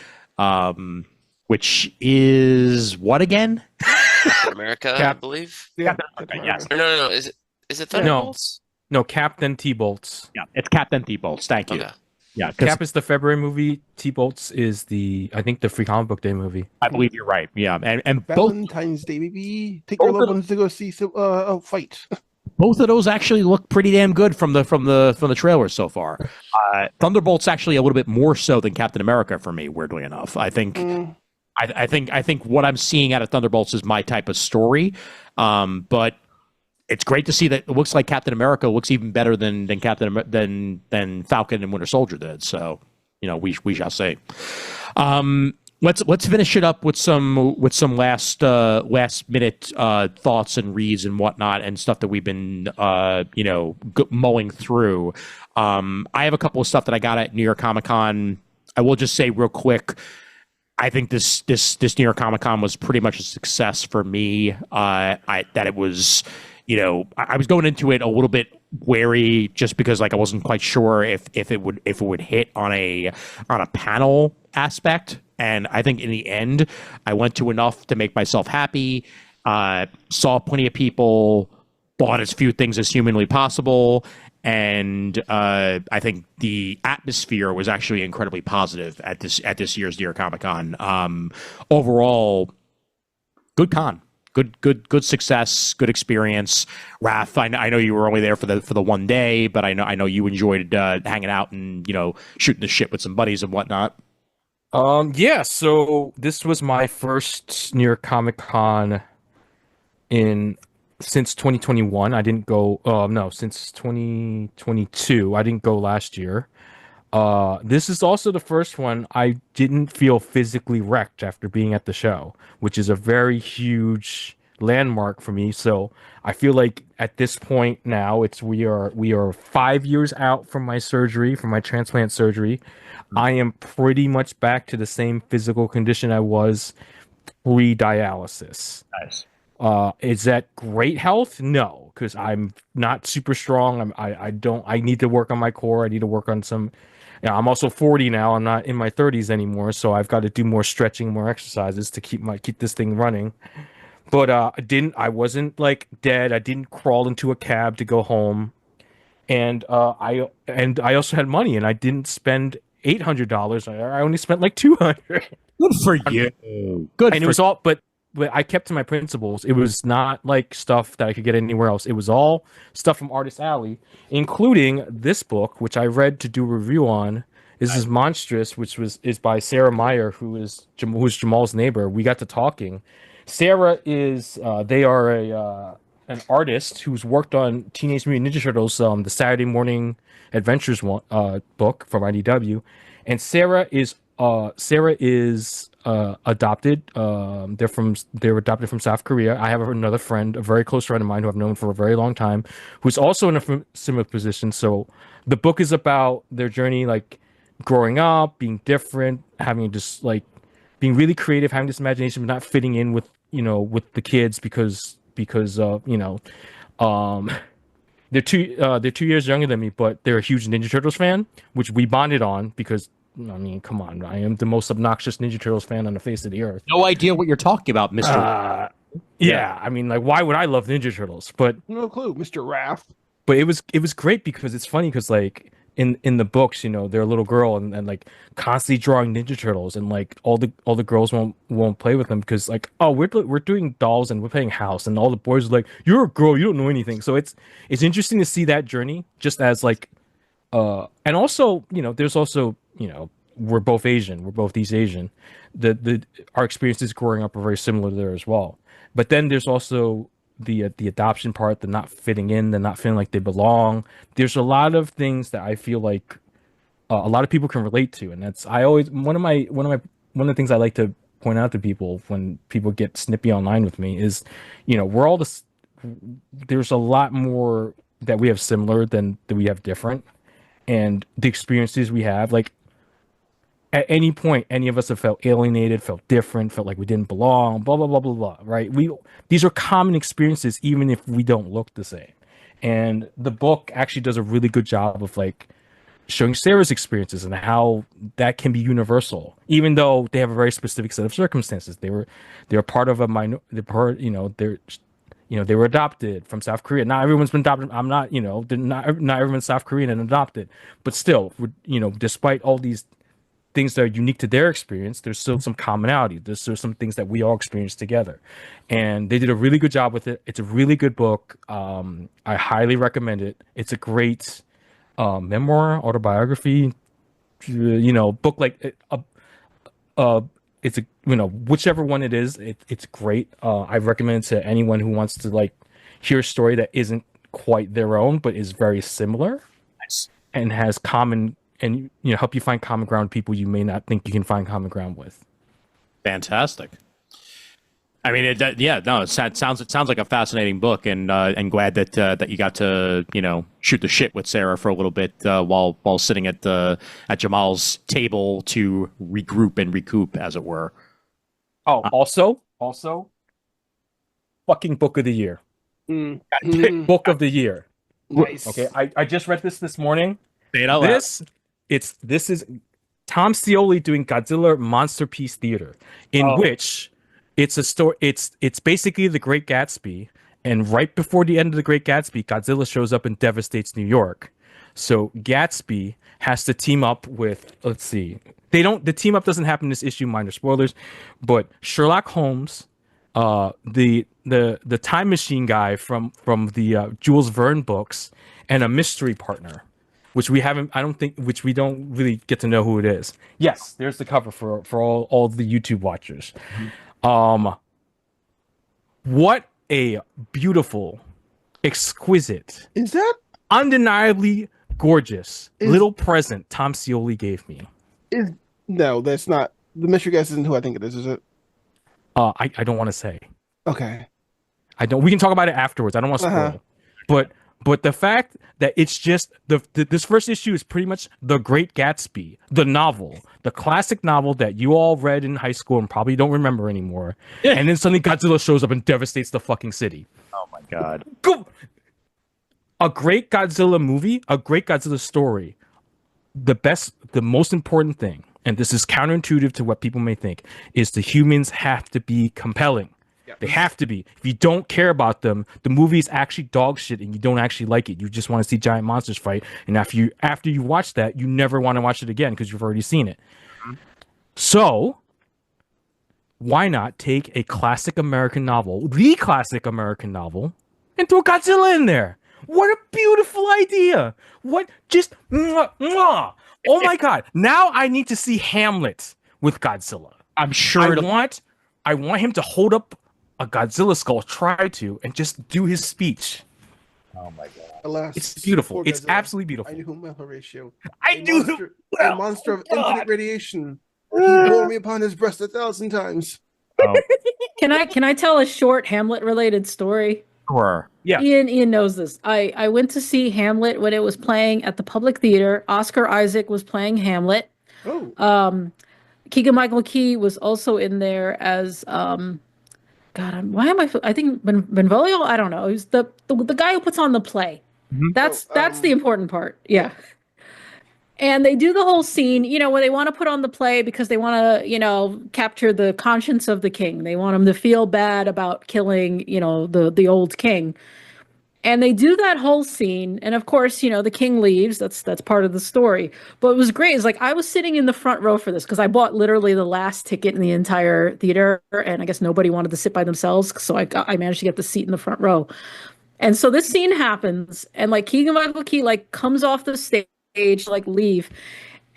which is what again? Captain America, I believe. Yeah. Yes. No. Is it Thunderbolts? No, Captain T-Bolts. Yeah, it's Captain T-Bolts. Thank you. Okay. Yeah, Cap is the February movie. T-Bolts is I think the Free Comic Book Day movie. I believe you're right. Yeah, and Valentine's Day, baby. Take your loved ones to go see a fight. Both of those actually look pretty damn good from the trailers so far. Thunderbolt's actually a little bit more so than Captain America for me. Weirdly enough, I think I think what I'm seeing out of Thunderbolts is my type of story, but it's great to see that it looks like Captain America looks even better than Falcon and Winter Soldier did. So, we shall see. Let's finish it up with some last minute thoughts and reads and whatnot and stuff that we've been mulling through. I have a couple of stuff that I got at New York Comic Con. I will just say real quick, I think this New York Comic Con was pretty much a success for me. That it was. I was going into it a little bit wary just because I wasn't quite sure if it would hit on a panel aspect. And I think in the end, I went to enough to make myself happy, saw plenty of people, bought as few things as humanly possible. And I think the atmosphere was actually incredibly positive at this year's New York Comic Con. Overall, good con. Good success, good experience. Raph, I know you were only there for the one day, but I know you enjoyed hanging out and shooting the shit with some buddies and whatnot. Yeah. So this was my first New York Comic Con in since 2021. I didn't go. No, since 2022. I didn't go last year. This is also the first one I didn't feel physically wrecked after being at the show, which is a very huge landmark for me. So I feel like at this point now, we are 5 years out from my surgery, from my transplant surgery. I am pretty much back to the same physical condition I was pre-dialysis. Nice. Is that great health? No, because I'm not super strong. I need to work on my core. I need to work on some. Yeah, I'm also 40 now. I'm not in my 30s anymore, so I've got to do more stretching, more exercises to keep this thing running. But I wasn't like dead. I didn't crawl into a cab to go home, and I also had money, and I didn't spend $800. I only spent like $200. Good for you. Good. And it was all, but I kept to my principles. It was not like stuff that I could get anywhere else. It was all stuff from Artist Alley, including this book, which I read to do a review on. This is Monstrous, which is by Sarah Meyer, who's Jamal's neighbor. We got to talking. Sarah is they are an artist who's worked on Teenage Mutant Ninja Turtles, the Saturday Morning Adventures book from IDW, and Sarah is adopted. They're adopted from South Korea. I have another friend, a very close friend of mine who I've known for a very long time, who's also in a similar position. So the book is about their journey, like growing up, being different, having just like being really creative, having this imagination, but not fitting in with the kids because they're 2 years younger than me, but they're a huge Ninja Turtles fan, which we bonded on because. I mean, come on. I am the most obnoxious Ninja Turtles fan on the face of the earth. No idea what you're talking about, Mr. Yeah, I mean, like, why would I love Ninja Turtles? But No clue, Mr. Raph. But it was great because it's funny because like in the books, they're a little girl and like constantly drawing Ninja Turtles, and like all the girls won't play with them because like, oh, we're doing dolls and we're playing house, and all the boys are like, you're a girl, you don't know anything. So it's interesting to see that journey just as like and also, there's also, we're both Asian. We're both East Asian. Our experiences growing up are very similar there as well. But then there's also the adoption part, the not fitting in, the not feeling like they belong. There's a lot of things that I feel like a lot of people can relate to, and that's one of the things I like to point out to people when people get snippy online with me is, we're all this. There's a lot more that we have similar than that we have different. And the experiences we have, like at any point, any of us have felt alienated, felt different, felt like we didn't belong, blah, blah, blah, blah, blah, right? These are common experiences, even if we don't look the same. And the book actually does a really good job of like showing Sarah's experiences and how that can be universal, even though they have a very specific set of circumstances. They're part of a they were adopted from South Korea. Not everyone's been adopted. I'm not, not everyone's South Korean and adopted. But still, despite all these things that are unique to their experience, there's still some commonality. There's still some things that we all experience together. And they did a really good job with it. It's a really good book. I highly recommend it. It's a great memoir, autobiography, book like it's a whichever one it is, it's great. I recommend it to anyone who wants to like hear a story that isn't quite their own but is very similar. Nice. And has common and help you find common ground with people you may not think you can find common ground with. Fantastic. I mean, it sounds like a fascinating book, and glad that you got to shoot the shit with Sarah for a little bit while sitting at Jamal's table to regroup and recoup, as it were. Oh, also, fucking book of the year. Book of the year. Nice. Okay, I just read this morning. Say it out loud. This is Tom Scioli doing Godzilla Monsterpiece Theater, in which. It's a story. It's basically The Great Gatsby, and right before the end of The Great Gatsby, Godzilla shows up and devastates New York. So Gatsby has to team up with. Let's see. The team up doesn't happen in this issue. Minor spoilers, but Sherlock Holmes, the time machine guy from the Jules Verne books, and a mystery partner, which we don't really get to know who it is. Yes, there's the cover for all the YouTube watchers. What a beautiful, exquisite, Is that undeniably gorgeous little present Tom Scioli gave me. no? That's not the mystery guest. Isn't who I think it is it? I don't want to say. Okay. I don't. We can talk about it afterwards. I don't want to spoil. But the fact that it's just this first issue is pretty much The Great Gatsby, the novel, the classic novel that you all read in high school and probably don't remember anymore. Yeah. And then suddenly Godzilla shows up and devastates the fucking city. Oh my god! Go. A great Godzilla movie, a great Godzilla story. The most important thing, and this is counterintuitive to what people may think, is the humans have to be compelling. They have to be. If you don't care about them, the movie is actually dog shit and you don't actually like it. You just want to see giant monsters fight. And after you watch that, you never want to watch it again because you've already seen it. Mm-hmm. So why not take a classic American novel, the classic American novel, and throw Godzilla in there? What a beautiful idea. What just mwah, mwah. Oh my god. Now I need to see Hamlet with Godzilla. I'm sure I want him to hold up a Godzilla skull, try to, and just do his speech. Oh my god! Alas, it's beautiful. It's Godzilla. absolutely beautiful. I knew him well, Horatio. A monster of infinite radiation. He bore me upon his breast 1,000 times. Oh. Can I tell a short Hamlet related story? Sure. Yeah. Ian knows this. I went to see Hamlet when it was playing at the Public Theater. Oscar Isaac was playing Hamlet. Oh. Keegan-Michael Key was also in there as God, why am I think Benvolio? I don't know. He's the guy who puts on the play. Mm-hmm. That's the important part. Yeah. And they do the whole scene, where they want to put on the play because they want to, capture the conscience of the king. They want him to feel bad about killing, the old king. And they do that whole scene, and of course, the king leaves. That's part of the story. But it was great. It's like I was sitting in the front row for this because I bought literally the last ticket in the entire theater, and I guess nobody wanted to sit by themselves, so I managed to get the seat in the front row. And so this scene happens, and like Keegan-Michael Key comes off the stage, leave,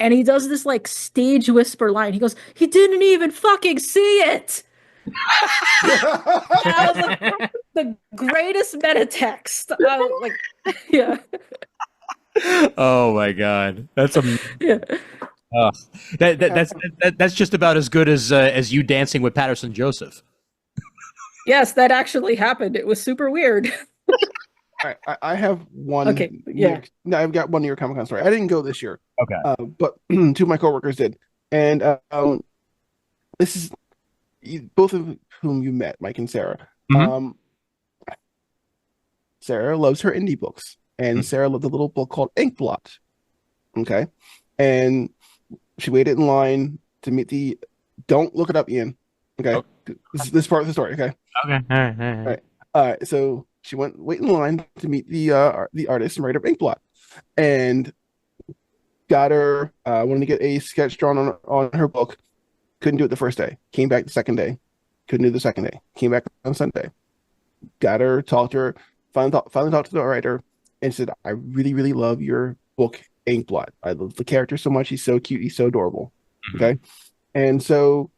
and he does this stage whisper line. He goes, "He didn't even fucking see it." I was like, the greatest meta text. Yeah. Oh my god, that's yeah. That's just about as good as you dancing with Patterson Joseph. Yes, that actually happened. It was super weird. All right, I have one. Okay, yeah. I've got one New York Comic Con story. I didn't go this year. Okay, but two of my coworkers did, and this is both of whom you met, Mike and Sarah. Mm-hmm. Sarah loves her indie books, and Sarah loved a little book called Inkblot. Okay, and she waited in line to meet the. Don't look it up, Ian. Okay, okay. This part of the story. Okay. Okay. All right. So she wait in line to meet the artist and writer of Inkblot, and got her wanted to get a sketch drawn on her book. Couldn't do it the first day. Came back the second day. Couldn't do the second day. Came back on Sunday. Got her, talked to her, finally talked to the writer, and said, "I really, really love your book, Inkblot. I love the character so much. He's so cute. He's so adorable." Mm-hmm. Okay, and so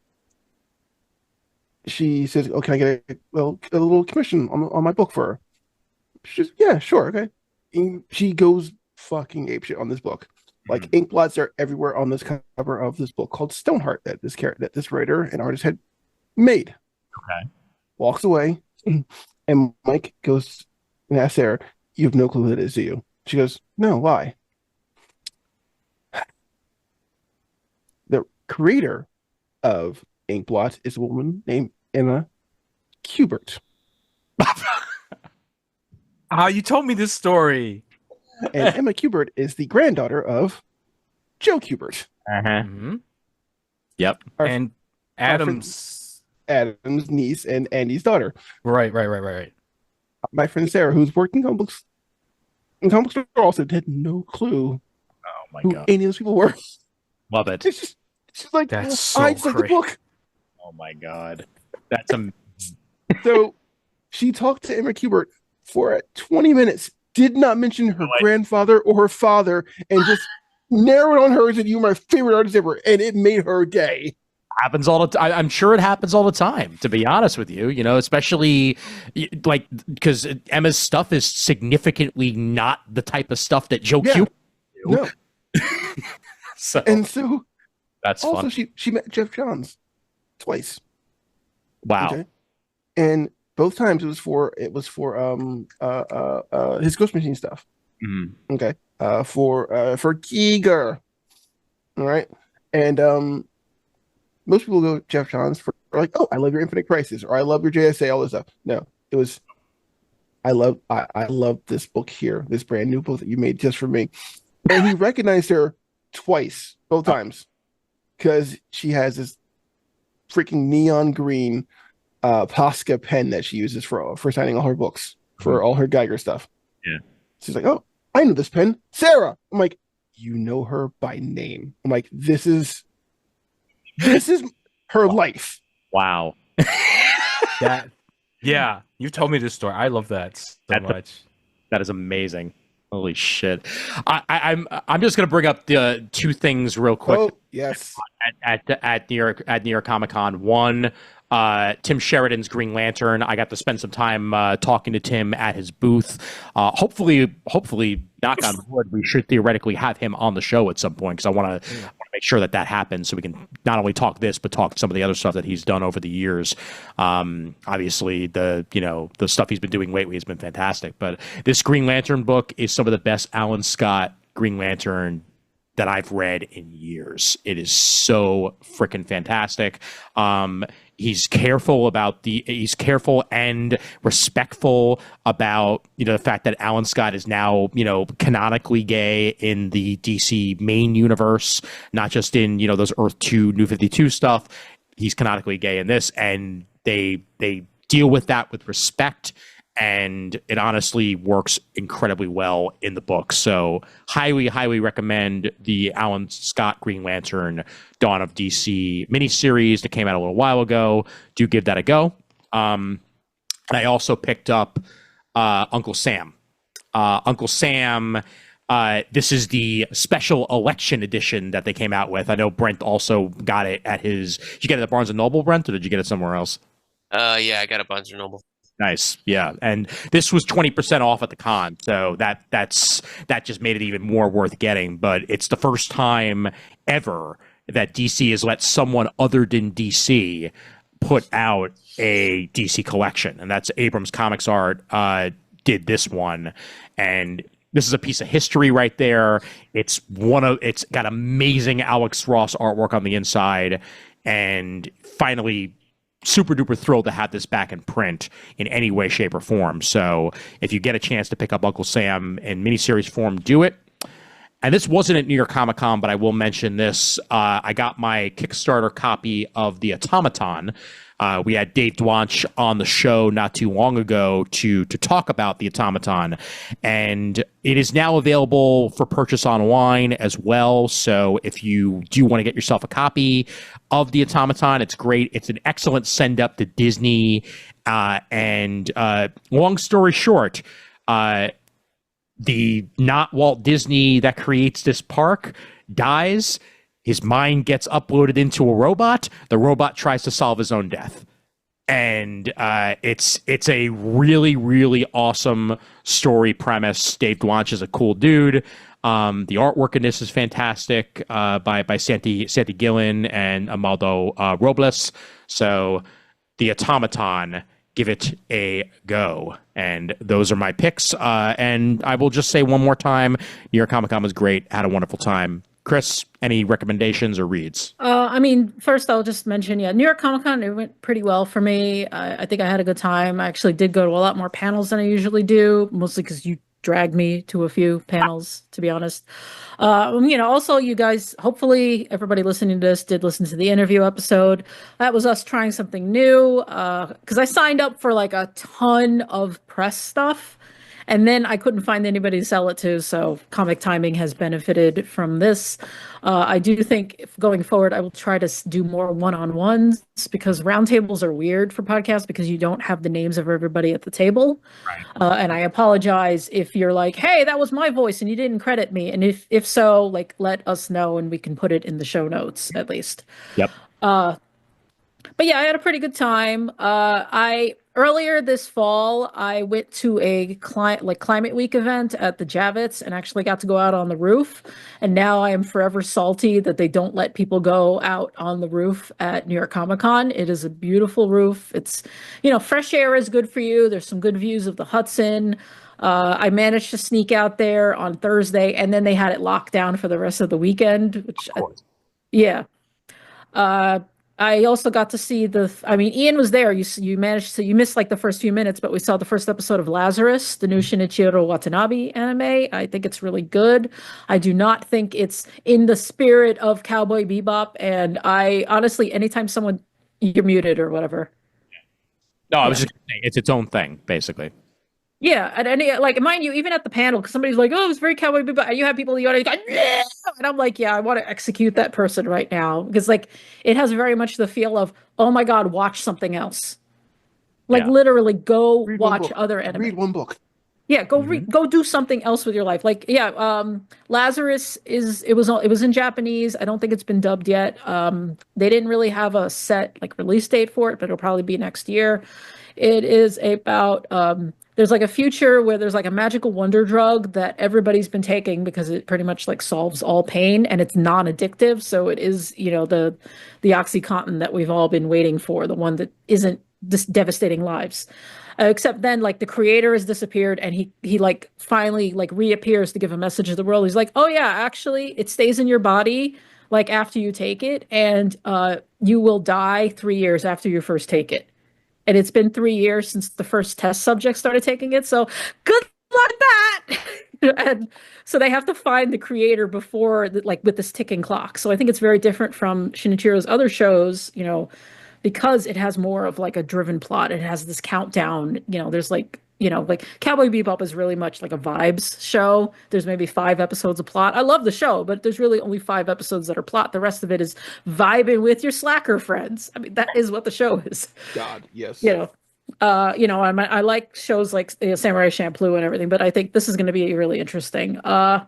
she says, "Oh, can I get a little commission on my book for her?" She says, "Yeah, sure, okay." And she goes fucking apeshit on this book. Like inkblots are everywhere on this cover of this book called Stoneheart that this writer and artist had made. Okay. Walks away, and Mike goes and asks Sarah, "You have no clue who it is, do you?" She goes, "No, why?" The creator of Inkblot is a woman named Emma Kubert. You told me this story. And Emma Kubert is the granddaughter of Joe Kubert. Uh-huh. Mm-hmm. Yep. And Adam's niece and Andy's daughter. Right. My friend Sarah, who's worked in comic books also had no clue who any of those people were. Love it. She's like, that's so I just like the book. Oh my god. That's amazing. So she talked to Emma Kubert for 20 minutes. Did not mention her grandfather or her father, and just narrowed on her and said, "You're my favorite artist ever," and it made her day. happens all the time. I'm sure it happens all the time, to be honest with you, especially like because Emma's stuff is significantly not the type of stuff that Joe Q do. No. So that's also fun. She met Jeff Johns twice. Wow. Okay? And both times it was for his Ghost Machine stuff. Mm-hmm. Okay. For Giger. All right. And most people go Jeff Johns for like, oh, I love your Infinite Crisis, or I love your JSA, all this stuff. No, it was I love this book here, this brand new book that you made just for me. And he recognized her twice, both times, because she has this freaking neon green Posca pen that she uses for signing all her books, for all her Geiger stuff. Yeah. She's like, oh, I know this pen, Sarah. I'm like, you know her by name. I'm like, this is her life. Wow. Yeah, you told me this story. I love that so much. That is amazing. Holy shit! I'm just gonna bring up the two things real quick. Oh yes. At New York Comic Con. One, Tim Sheridan's Green Lantern. I got to spend some time talking to Tim at his booth. Hopefully, knock on wood, we should theoretically have him on the show at some point because I want to make sure that happens so we can not only talk this but talk some of the other stuff that he's done over the years. Obviously, the stuff he's been doing lately has been fantastic. But this Green Lantern book is some of the best Alan Scott Green Lantern that I've read in years. It is so freaking fantastic. He's careful and respectful about the fact that Alan Scott is now canonically gay in the DC main universe, not just in those Earth 2 New 52 stuff. He's canonically gay in this, and they deal with that with respect, and it honestly works incredibly well in the book. So highly recommend the Alan Scott Green Lantern Dawn of DC miniseries that came out a little while ago. Do give that a go. And I also picked up Uncle Sam. Uncle Sam, this is the special election edition that they came out with. I know Brent also got it at his... Did you get it at Barnes & Noble, Brent, or did you get it somewhere else? Yeah, I got a Barnes & Noble. Nice, yeah, and this was 20% off at the con, so that just made it even more worth getting. But it's the first time ever that DC has let someone other than DC put out a DC collection, and that's Abrams Comics Art did this one, and this is a piece of history right there. It's got amazing Alex Ross artwork on the inside, and finally, super duper thrilled to have this back in print in any way, shape, or form. So if you get a chance to pick up Uncle Sam in miniseries form, do it. And this wasn't at New York Comic Con, but I will mention this. I got my Kickstarter copy of The Automaton. We had Dave Dwanch on the show not too long ago to talk about The Automaton, and it is now available for purchase online as well. So if you do want to get yourself a copy of The Automaton, it's great. It's an excellent send up to Disney. And long story short, the not Walt Disney that creates this park dies. His mind gets uploaded into a robot. The robot tries to solve his own death. And it's a really, really awesome story premise. Dave Dwanch is a cool dude. The artwork in this is fantastic by Santi Gillen and Amaldo Robles. So The Automaton, give it a go. And those are my picks. And I will just say one more time, New York Comic Con was great. Had a wonderful time. Chris, any recommendations or reads? First I'll just mention, New York Comic Con, it went pretty well for me. I think I had a good time. I actually did go to a lot more panels than I usually do, mostly because you dragged me to a few panels, to be honest. Also, you guys, hopefully everybody listening to this did listen to the interview episode. That was us trying something new, because I signed up for like a ton of press stuff. And then I couldn't find anybody to sell it to, so Comic Timing has benefited from this. I do think going forward, I will try to do more one-on-ones because roundtables are weird for podcasts because you don't have the names of everybody at the table. Right. And I apologize if you're like, hey, that was my voice and you didn't credit me. And if so, like, let us know and we can put it in the show notes at least. Yep. But yeah, I had a pretty good time. I earlier this fall I went to a climate week event at the Javits and actually got to go out on the roof. And now I am forever salty that they don't let people go out on the roof at New York Comic Con. It is a beautiful roof. It's, fresh air is good for you. There's some good views of the Hudson. I managed to sneak out there on Thursday, and then they had it locked down for the rest of the weekend, which, yeah. Uh, I also got to see Ian was there. You managed to, you missed like the first few minutes, but we saw the first episode of Lazarus, the new Shinichirō Watanabe anime. I think it's really good. I do not think it's in the spirit of Cowboy Bebop. And I honestly, anytime you're muted or whatever. No, I was just saying it's its own thing, basically. Yeah, and like, mind you, even at the panel, because somebody's like, "Oh, it's very Cowboy Bebop," and you have people in the audience going, "Yeah!" And I'm like, "Yeah, I want to execute that person right now," because like it has very much the feel of, "Oh my God, watch something else." Like literally, go watch other anime. Read one book. Yeah, go do something else with your life. Like, Lazarus it was in Japanese. I don't think it's been dubbed yet. They didn't really have a set like release date for it, but it'll probably be next year. It is about there's like a future where there's like a magical wonder drug that everybody's been taking because it pretty much like solves all pain and it's non-addictive. So it is, the OxyContin that we've all been waiting for, the one that isn't just devastating lives. Except then like the creator has disappeared and he like finally like reappears to give a message to the world. He's like, "Oh yeah, actually it stays in your body like after you take it, and you will die 3 years after you first take it." And it's been 3 years since the first test subject started taking it. So good luck with that. And so they have to find the creator before like with this ticking clock. So I think it's very different from Shinichiro's other shows, because it has more of like a driven plot. It has this countdown, there's like, like Cowboy Bebop is really much like a vibes show. There's maybe 5 episodes of plot. I love the show, but there's really only 5 episodes that are plot. The rest of it is vibing with your slacker friends. I mean, that is what the show is. God, yes. I like shows like Samurai Champloo and everything, but I think this is going to be really interesting. I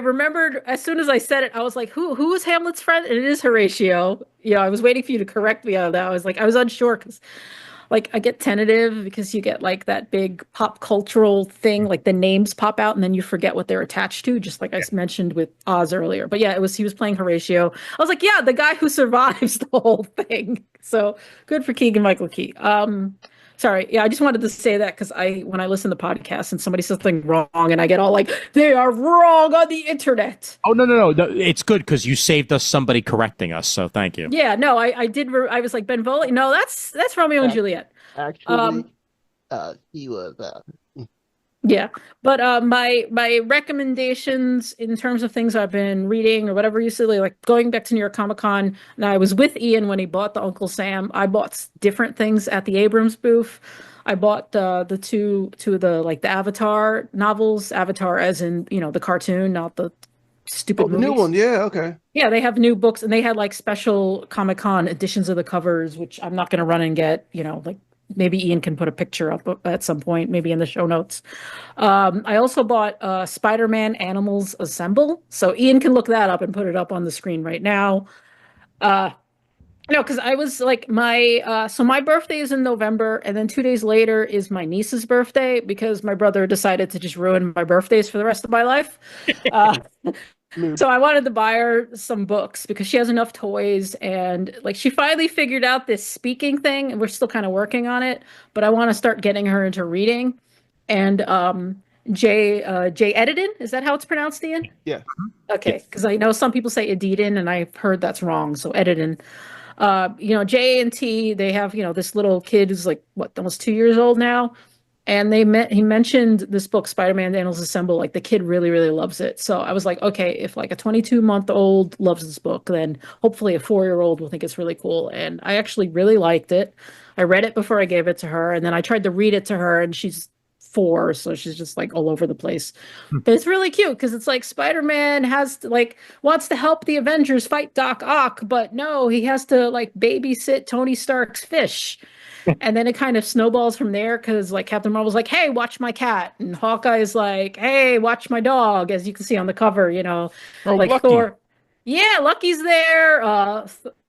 remembered as soon as I said it, I was like, who is Hamlet's friend? And it is Horatio. I was waiting for you to correct me on that. I was unsure because like I get tentative because you get like that big pop cultural thing, like the names pop out and then you forget what they're attached to, just like I mentioned with Oz earlier. But yeah, he was playing Horatio. I was like, yeah, the guy who survives the whole thing. So good for Keegan-Michael Key. Sorry, yeah, I just wanted to say that because when I listen to podcasts and somebody says something wrong and I get all like, they are wrong on the internet. Oh, no. It's good because you saved us somebody correcting us, so thank you. Yeah, no, I did. I was like, Benvolio? No, that's Romeo and Juliet. Actually, he was... Yeah, but my recommendations in terms of things I've been reading or whatever recently, like going back to New York Comic Con, and I was with Ian when he bought the Uncle Sam. I bought different things at the Abrams booth. I bought the two of the like the Avatar novels, Avatar as in the cartoon, not the stupid the movies. new one, yeah, okay. Yeah, they have new books and they had like special Comic Con editions of the covers, which I'm not going to run and get. Like. Maybe Ian can put a picture up at some point, maybe in the show notes. I also bought Spider-Man Animals Assemble. So Ian can look that up and put it up on the screen right now. No, because I was like my birthday is in November, and then 2 days later is my niece's birthday because my brother decided to just ruin my birthdays for the rest of my life. So I wanted to buy her some books because she has enough toys and like she finally figured out this speaking thing and we're still kind of working on it, but I want to start getting her into reading. And Jay Edidin, is that how it's pronounced, Ian? Yeah. Okay, because I know some people say Edidin and I've heard that's wrong, so Edidin. J and T, they have, this little kid who's like almost 2 years old now. And he mentioned this book, Spider-Man Animals Assemble, like the kid really, really loves it. So I was like, okay, if like a 22-month-old loves this book, then hopefully a 4-year-old will think it's really cool. And I actually really liked it. I read it before I gave it to her. And then I tried to read it to her and she's 4, so she's just like all over the place. But it's really cute because it's like Spider-Man wants to help the Avengers fight Doc Ock, but no, he has to like babysit Tony Stark's fish. And then it kind of snowballs from there because like Captain Marvel's like, hey, watch my cat. And Hawkeye's like, hey, watch my dog, as you can see on the cover, like lucky. Thor. Yeah, Lucky's there.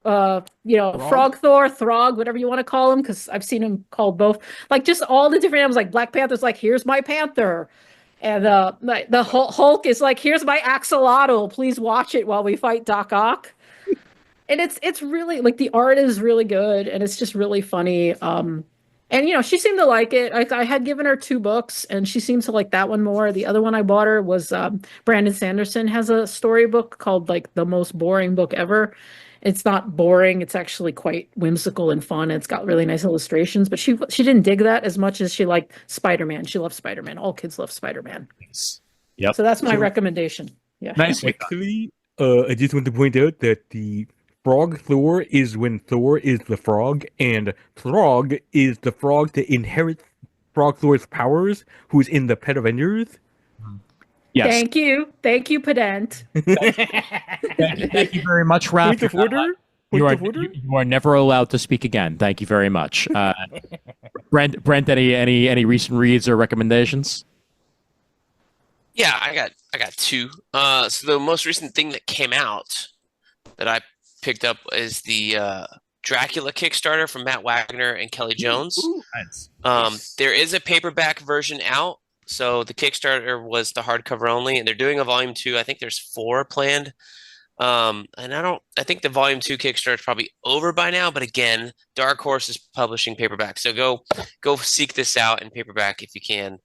Frog Thor, Throg, whatever you want to call him, because I've seen him called both. Like just all the different animals. Like Black Panther's like, here's my panther, and the Hulk is like, here's my axolotl. Please watch it while we fight Doc Ock. And it's really like the art is really good, and it's just really funny. And she seemed to like it. I had given her 2 books, and she seems to like that one more. The other one I bought her was Brandon Sanderson has a storybook called like The Most Boring Book Ever. It's not boring. It's actually quite whimsical and fun. It's got really nice illustrations, but she didn't dig that as much as she liked Spider-Man. She loves Spider-Man. All kids love Spider-Man. Yep. So that's my recommendation. Yeah. Nice. Actually, I just want to point out that the Frog Thor is when Thor is the frog, and Throg is the frog that inherits Frog Thor's powers, who's in the Pet Avengers. Yes. Thank you, pedant. Thank you very much, Raph. Point of order. You are never allowed to speak again. Thank you very much. Brent, any recent reads or recommendations? Yeah, I got 2. So the most recent thing that came out that I picked up is the Dracula Kickstarter from Matt Wagner and Kelly Jones. Ooh. Nice. There is a paperback version out. So the Kickstarter was the hardcover only, and they're doing a volume 2. I think there's 4 planned. And I think the volume 2 Kickstarter is probably over by now, but again, Dark Horse is publishing paperback. So go seek this out in paperback if you can.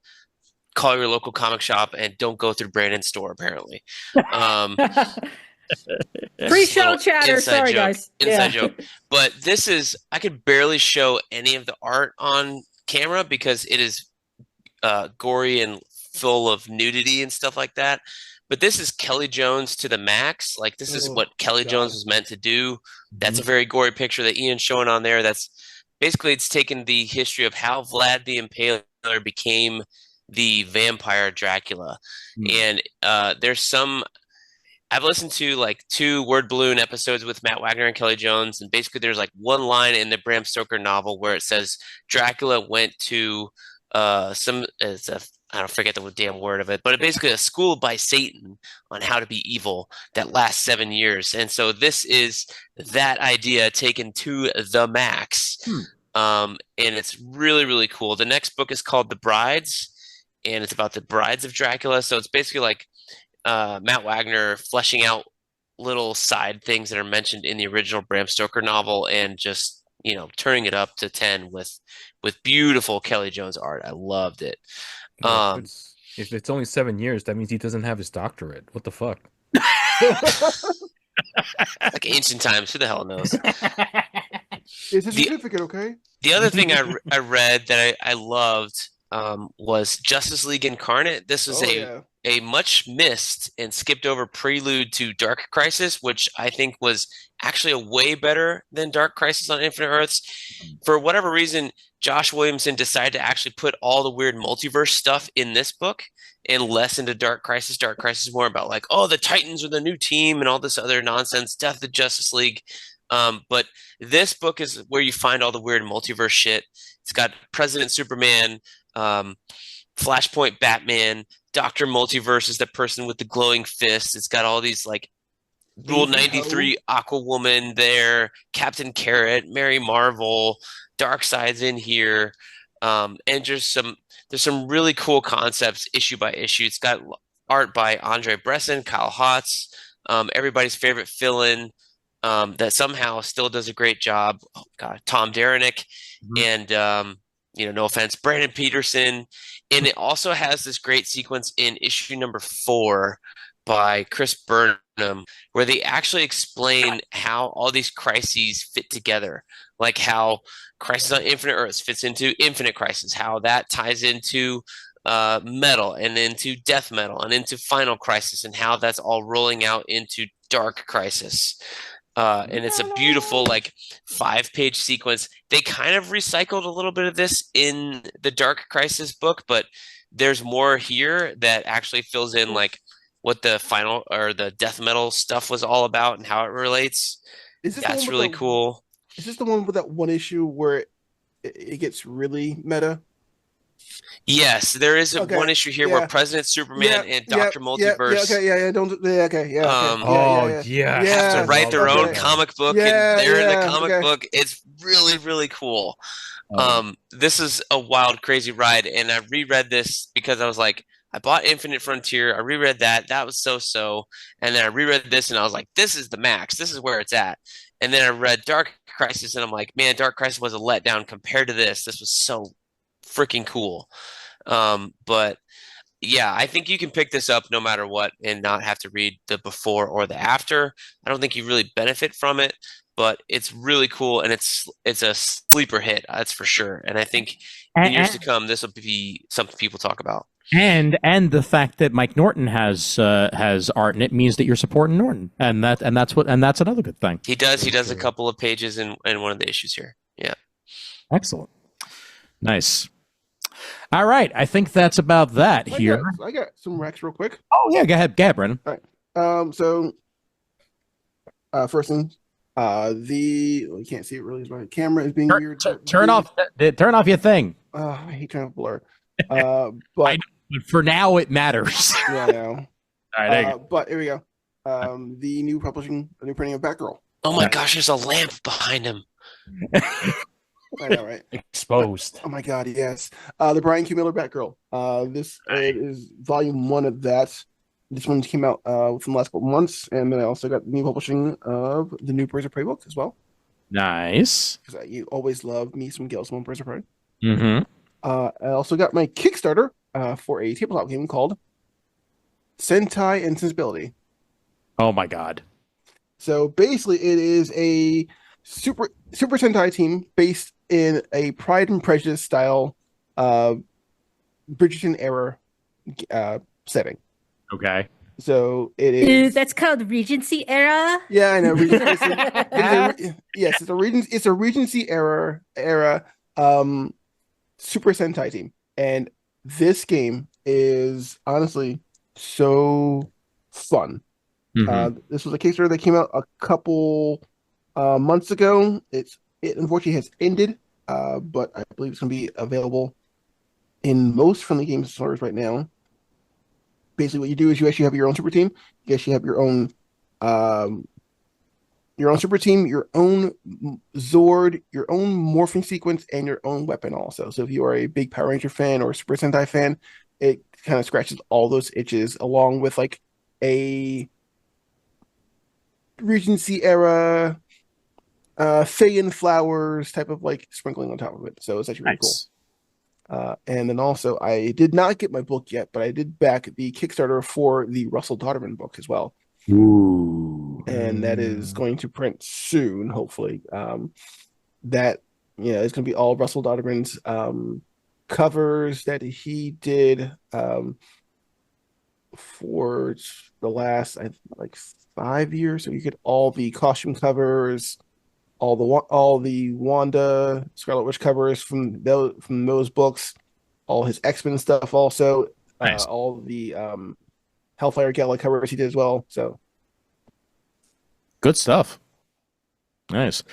Call your local comic shop and don't go through Brandon's store, apparently. Pre-show chatter. Sorry, joke, guys. Inside joke. But I could barely show any of the art on camera because it is gory and full of nudity and stuff like that. But this is Kelly Jones to the max. Like, this is what Kelly Jones was meant to do. That's a very gory picture that Ian's showing on there. That's basically, it's taken the history of how Vlad the Impaler became the vampire Dracula. And there's some... I've listened to like 2 Word Balloon episodes with Matt Wagner and Kelly Jones, and basically there's like one line in the Bram Stoker novel where it says Dracula went to I don't forget the damn word of it, but basically a school by Satan on how to be evil that lasts 7 years. And so this is that idea taken to the max. And it's really, really cool. The next book is called The Brides, and it's about the brides of Dracula. So it's basically like Matt Wagner fleshing out little side things that are mentioned in the original Bram Stoker novel and just, turning it up to 10 with beautiful Kelly Jones art. I loved it. If it's only 7 years, that means he doesn't have his doctorate. What the fuck? Like ancient times, who the hell knows? It's a certificate, okay? The other thing I read that I loved was Justice League Incarnate. This was a much missed and skipped over prelude to Dark Crisis, which I think was actually a way better than Dark Crisis on Infinite Earths. For whatever reason, Josh Williamson decided to actually put all the weird multiverse stuff in this book and less into Dark Crisis. Dark Crisis is more about like, oh, the Titans are the new team and all this other nonsense, Death of the Justice League. But this book is where you find all the weird multiverse shit. It's got President Superman, Flashpoint Batman, Dr. Multiverse is the person with the glowing fist. It's got all these like Rule 93 Aquawoman there, Captain Carrot, Mary Marvel, Darkseid's in here. And there's some really cool concepts issue by issue. It's got art by Andre Bresson, Kyle Hotz, everybody's favorite fill-in that somehow still does a great job. Oh God, Tom Derenick, and no offense, Brandon Peterson. And it also has this great sequence in issue number 4 by Chris Burnham, where they actually explain how all these crises fit together, like how Crisis on Infinite Earths fits into Infinite Crisis, how that ties into Metal and into Death Metal and into Final Crisis, and how that's all rolling out into Dark Crisis. And it's a beautiful, like, 5-page sequence. They kind of recycled a little bit of this in the Dark Crisis book, but there's more here that actually fills in, like, what the final or the death metal stuff was all about and how it relates. That's really cool. Is this the one with that one issue where it gets really meta? Yes, there is Okay, one issue here where President Superman and Doctor Multiverse have to write their own comic book, and they're in the comic book. It's really, really cool. This is a wild, crazy ride, and I reread this because I was like, I bought Infinite Frontier, I reread that was so, and then I reread this, and I was like, this is the max, this is where it's at. And then I read Dark Crisis, and I'm like, man, Dark Crisis was a letdown compared to this. This was so freaking cool. But yeah, I think you can pick this up no matter what and not have to read the before or the after. I don't think you really benefit from it, but it's really cool, and it's a sleeper hit, that's for sure. And I think in years to come, this will be something people talk about. And the fact that Mike Norton has art in it means that you're supporting Norton, and that's another good thing. He does a couple of pages in one of the issues here. Yeah, excellent, nice. All right, I think that's about that here. I got some Rex real quick. Oh yeah, go ahead, Brennan. All right. So first thing, you can't see it really. My camera is being weird. Turn off your thing. I hate trying to blur. But for now it matters. Yeah, I know. All right, there you go. But here we go. The new printing of Batgirl. Oh my gosh, there's a lamp behind him. I know, right? Exposed. Oh my god, yes. The Bryan Q. Miller Batgirl. This is volume 1 of that. This one came out within the last couple months, and then I also got the new publishing of the new Birds of Prey book as well. Nice. Because you always love me some Gale Simone Birds of Prey. Mm-hmm. I also got my Kickstarter for a tabletop game called Sentai Sensibility. Oh my god. So basically it is a Super Sentai team based in a Pride and Prejudice style Bridgerton era setting. Okay. So it is. Dude, that's called Regency era. Yeah, I know. It's a Regency era Super Sentai team, and this game is honestly so fun. Mm-hmm. This was a Kickstarter that came out a couple months ago. It unfortunately has ended, but I believe it's going to be available in most friendly game stores right now. Basically, what you do is you actually have your own super team. You actually have your own super team, your own Zord, your own morphing sequence, and your own weapon also. So if you are a big Power Ranger fan or a Super Sentai fan, it kind of scratches all those itches, along with like a Regency era Fey flowers type of like sprinkling on top of it. So it's actually really cool. And then also, I did not get my book yet, but I did back the Kickstarter for the Russell Dodderman book as well. Ooh. And that is going to print soon, hopefully. It's going to be all Russell Dodderman's covers that he did for the last 5 years. So you get all the costume covers, all the Wanda Scarlet Witch covers from those books, all his X-Men stuff also, nice. All the Hellfire Gala covers he did as well. So good stuff. Nice.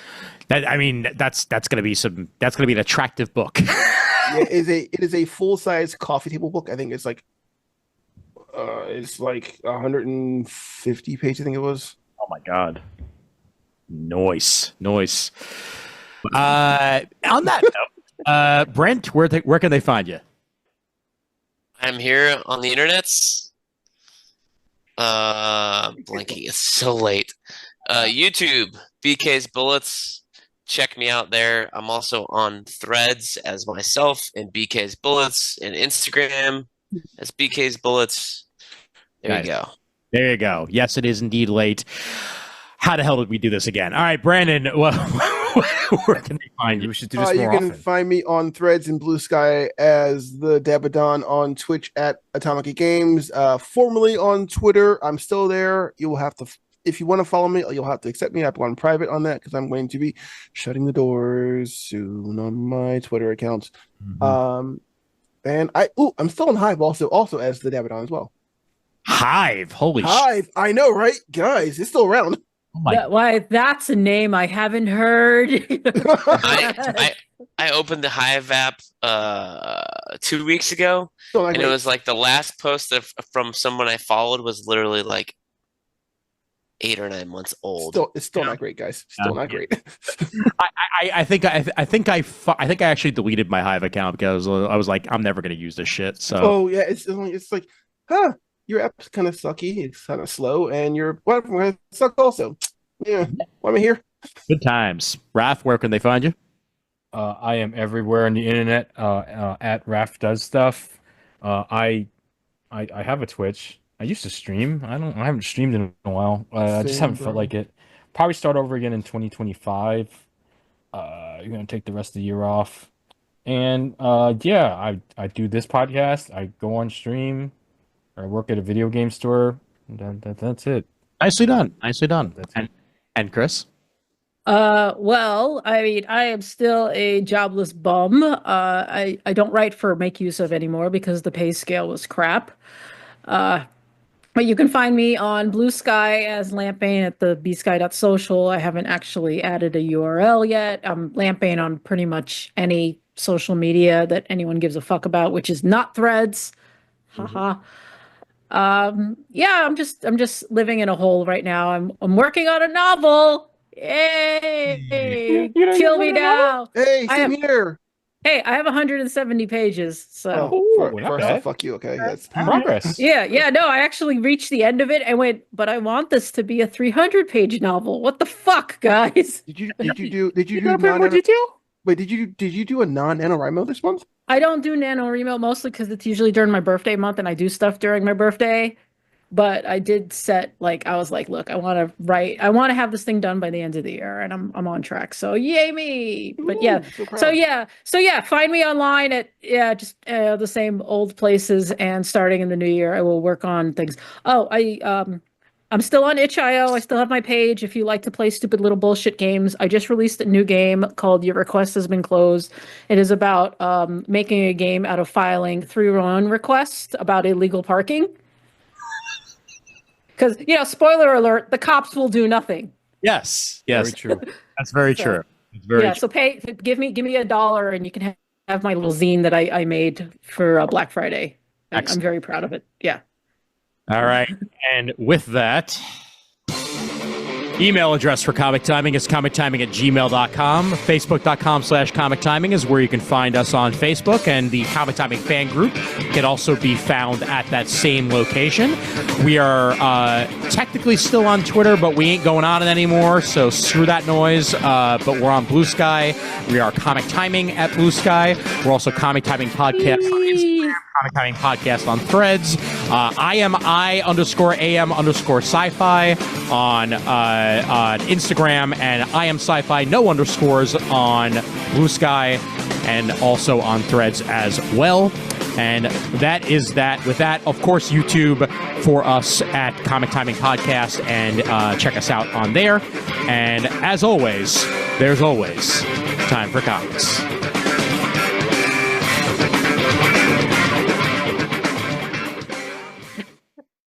That's gonna be an attractive book. Yeah, it is a full-size coffee table book. I think it's like 150 pages, I think it was. Oh my god. Nice. On that note, Brent, where can they find you? I'm here on the internets. Blinking. It's so late. YouTube, BK's Bullets. Check me out there. I'm also on Threads as myself and BK's Bullets, and Instagram as BK's Bullets. There you go. There you go. Yes, it is indeed late. How the hell did we do this again? All right, Brandon, where can they find you? We should do this more often. You can often. find me on Threads and Bluesky as the Dabadon, on Twitch at Atomic Games, formerly on Twitter. I'm still there. You will have to, if you want to follow me, you'll have to accept me. I have to go on private on that because I'm going to be shutting the doors soon on my Twitter account. Mm-hmm. And I'm still on Hive also as the Dabadon as well. Hive, holy Hive, I know, right? Guys, it's still around. Oh my Why, that's a name I haven't heard. I opened the Hive app 2 weeks ago, Still not and it great. was like the last post from someone I followed was literally like 8 or 9 months old. It's still not great, guys. Still not great. I think I actually deleted my Hive account because I was like, I'm never going to use this shit. So Oh yeah, it's like, your app's kind of sucky. It's kind of slow, and your platform suck also. Yeah, why am I here? good times. Raph, where can they find you? I am everywhere on the internet. At Raph Does Stuff. I have a Twitch. I used to stream. I haven't streamed in a while. I just Same, haven't bro. felt like it. Probably start over again in 2025. You're gonna take the rest of the year off. And yeah, I do this podcast. I go on stream. I work at a video game store. That's it. Nicely done. Nicely done. That's it. And Chris? Well, I mean, I am still a jobless bum. I don't write for Make Use Of anymore because the pay scale was crap. But you can find me on Bluesky as Lampane at the bsky.social. I haven't actually added a URL yet. I'm Lampane on pretty much any social media that anyone gives a fuck about, which is not Threads. Haha. Yeah, I'm just living in a hole right now. I'm working on a novel. Yay! You don't Kill even me know? now. Hey, I same am- here. Hey, I have 170 pages, so. Oh, not first off, bad. fuck you. Okay, that's Progress. Yeah, no, I actually reached the end of it and went, but I want this to be a 300-page novel. What the fuck, guys? Did you do You gotta put more detail. wait, did you do a non-NaNoWriMo this month? I don't do NaNoWriMo mostly because it's usually during my birthday month and I do stuff during my birthday. But I did set, like, I was like, look, I want to have this thing done by the end of the year, and I'm on track. So yay me. But yeah. Ooh, so proud. So yeah, find me online at just the same old places, and starting in the new year I will work on things. Oh, I'm still on itch.io. I still have my page if you like to play stupid little bullshit games. I just released a new game called Your Request Has Been Closed. It is about making a game out of filing 3 run requests about illegal parking. Because, spoiler alert, the cops will do nothing. Yes. Very true. That's very So- true. It's very Yeah, true. so give me $1 and you can have my little zine that I made for Black Friday. I'm Excellent. very proud of it. Yeah. All right. And with that, email address for Comic Timing is comictiming@gmail.com. Facebook.com/Comic Timing is where you can find us on Facebook, and the Comic Timing fan group can also be found at that same location. We are technically still on Twitter, but we ain't going on it anymore, so screw that noise. But we're on Blue Sky. We are Comic Timing at Blue Sky. We're also Comic Timing Podcast on Instagram, Comic Timing Podcast on Threads. I am I_am_sci-fi on Instagram, and I am sci-fi no underscores on Blue Sky, and also on Threads as well. And that is that. With that, of course, YouTube for us at Comic Timing Podcast, and check us out on there. And as always, there's always time for comics.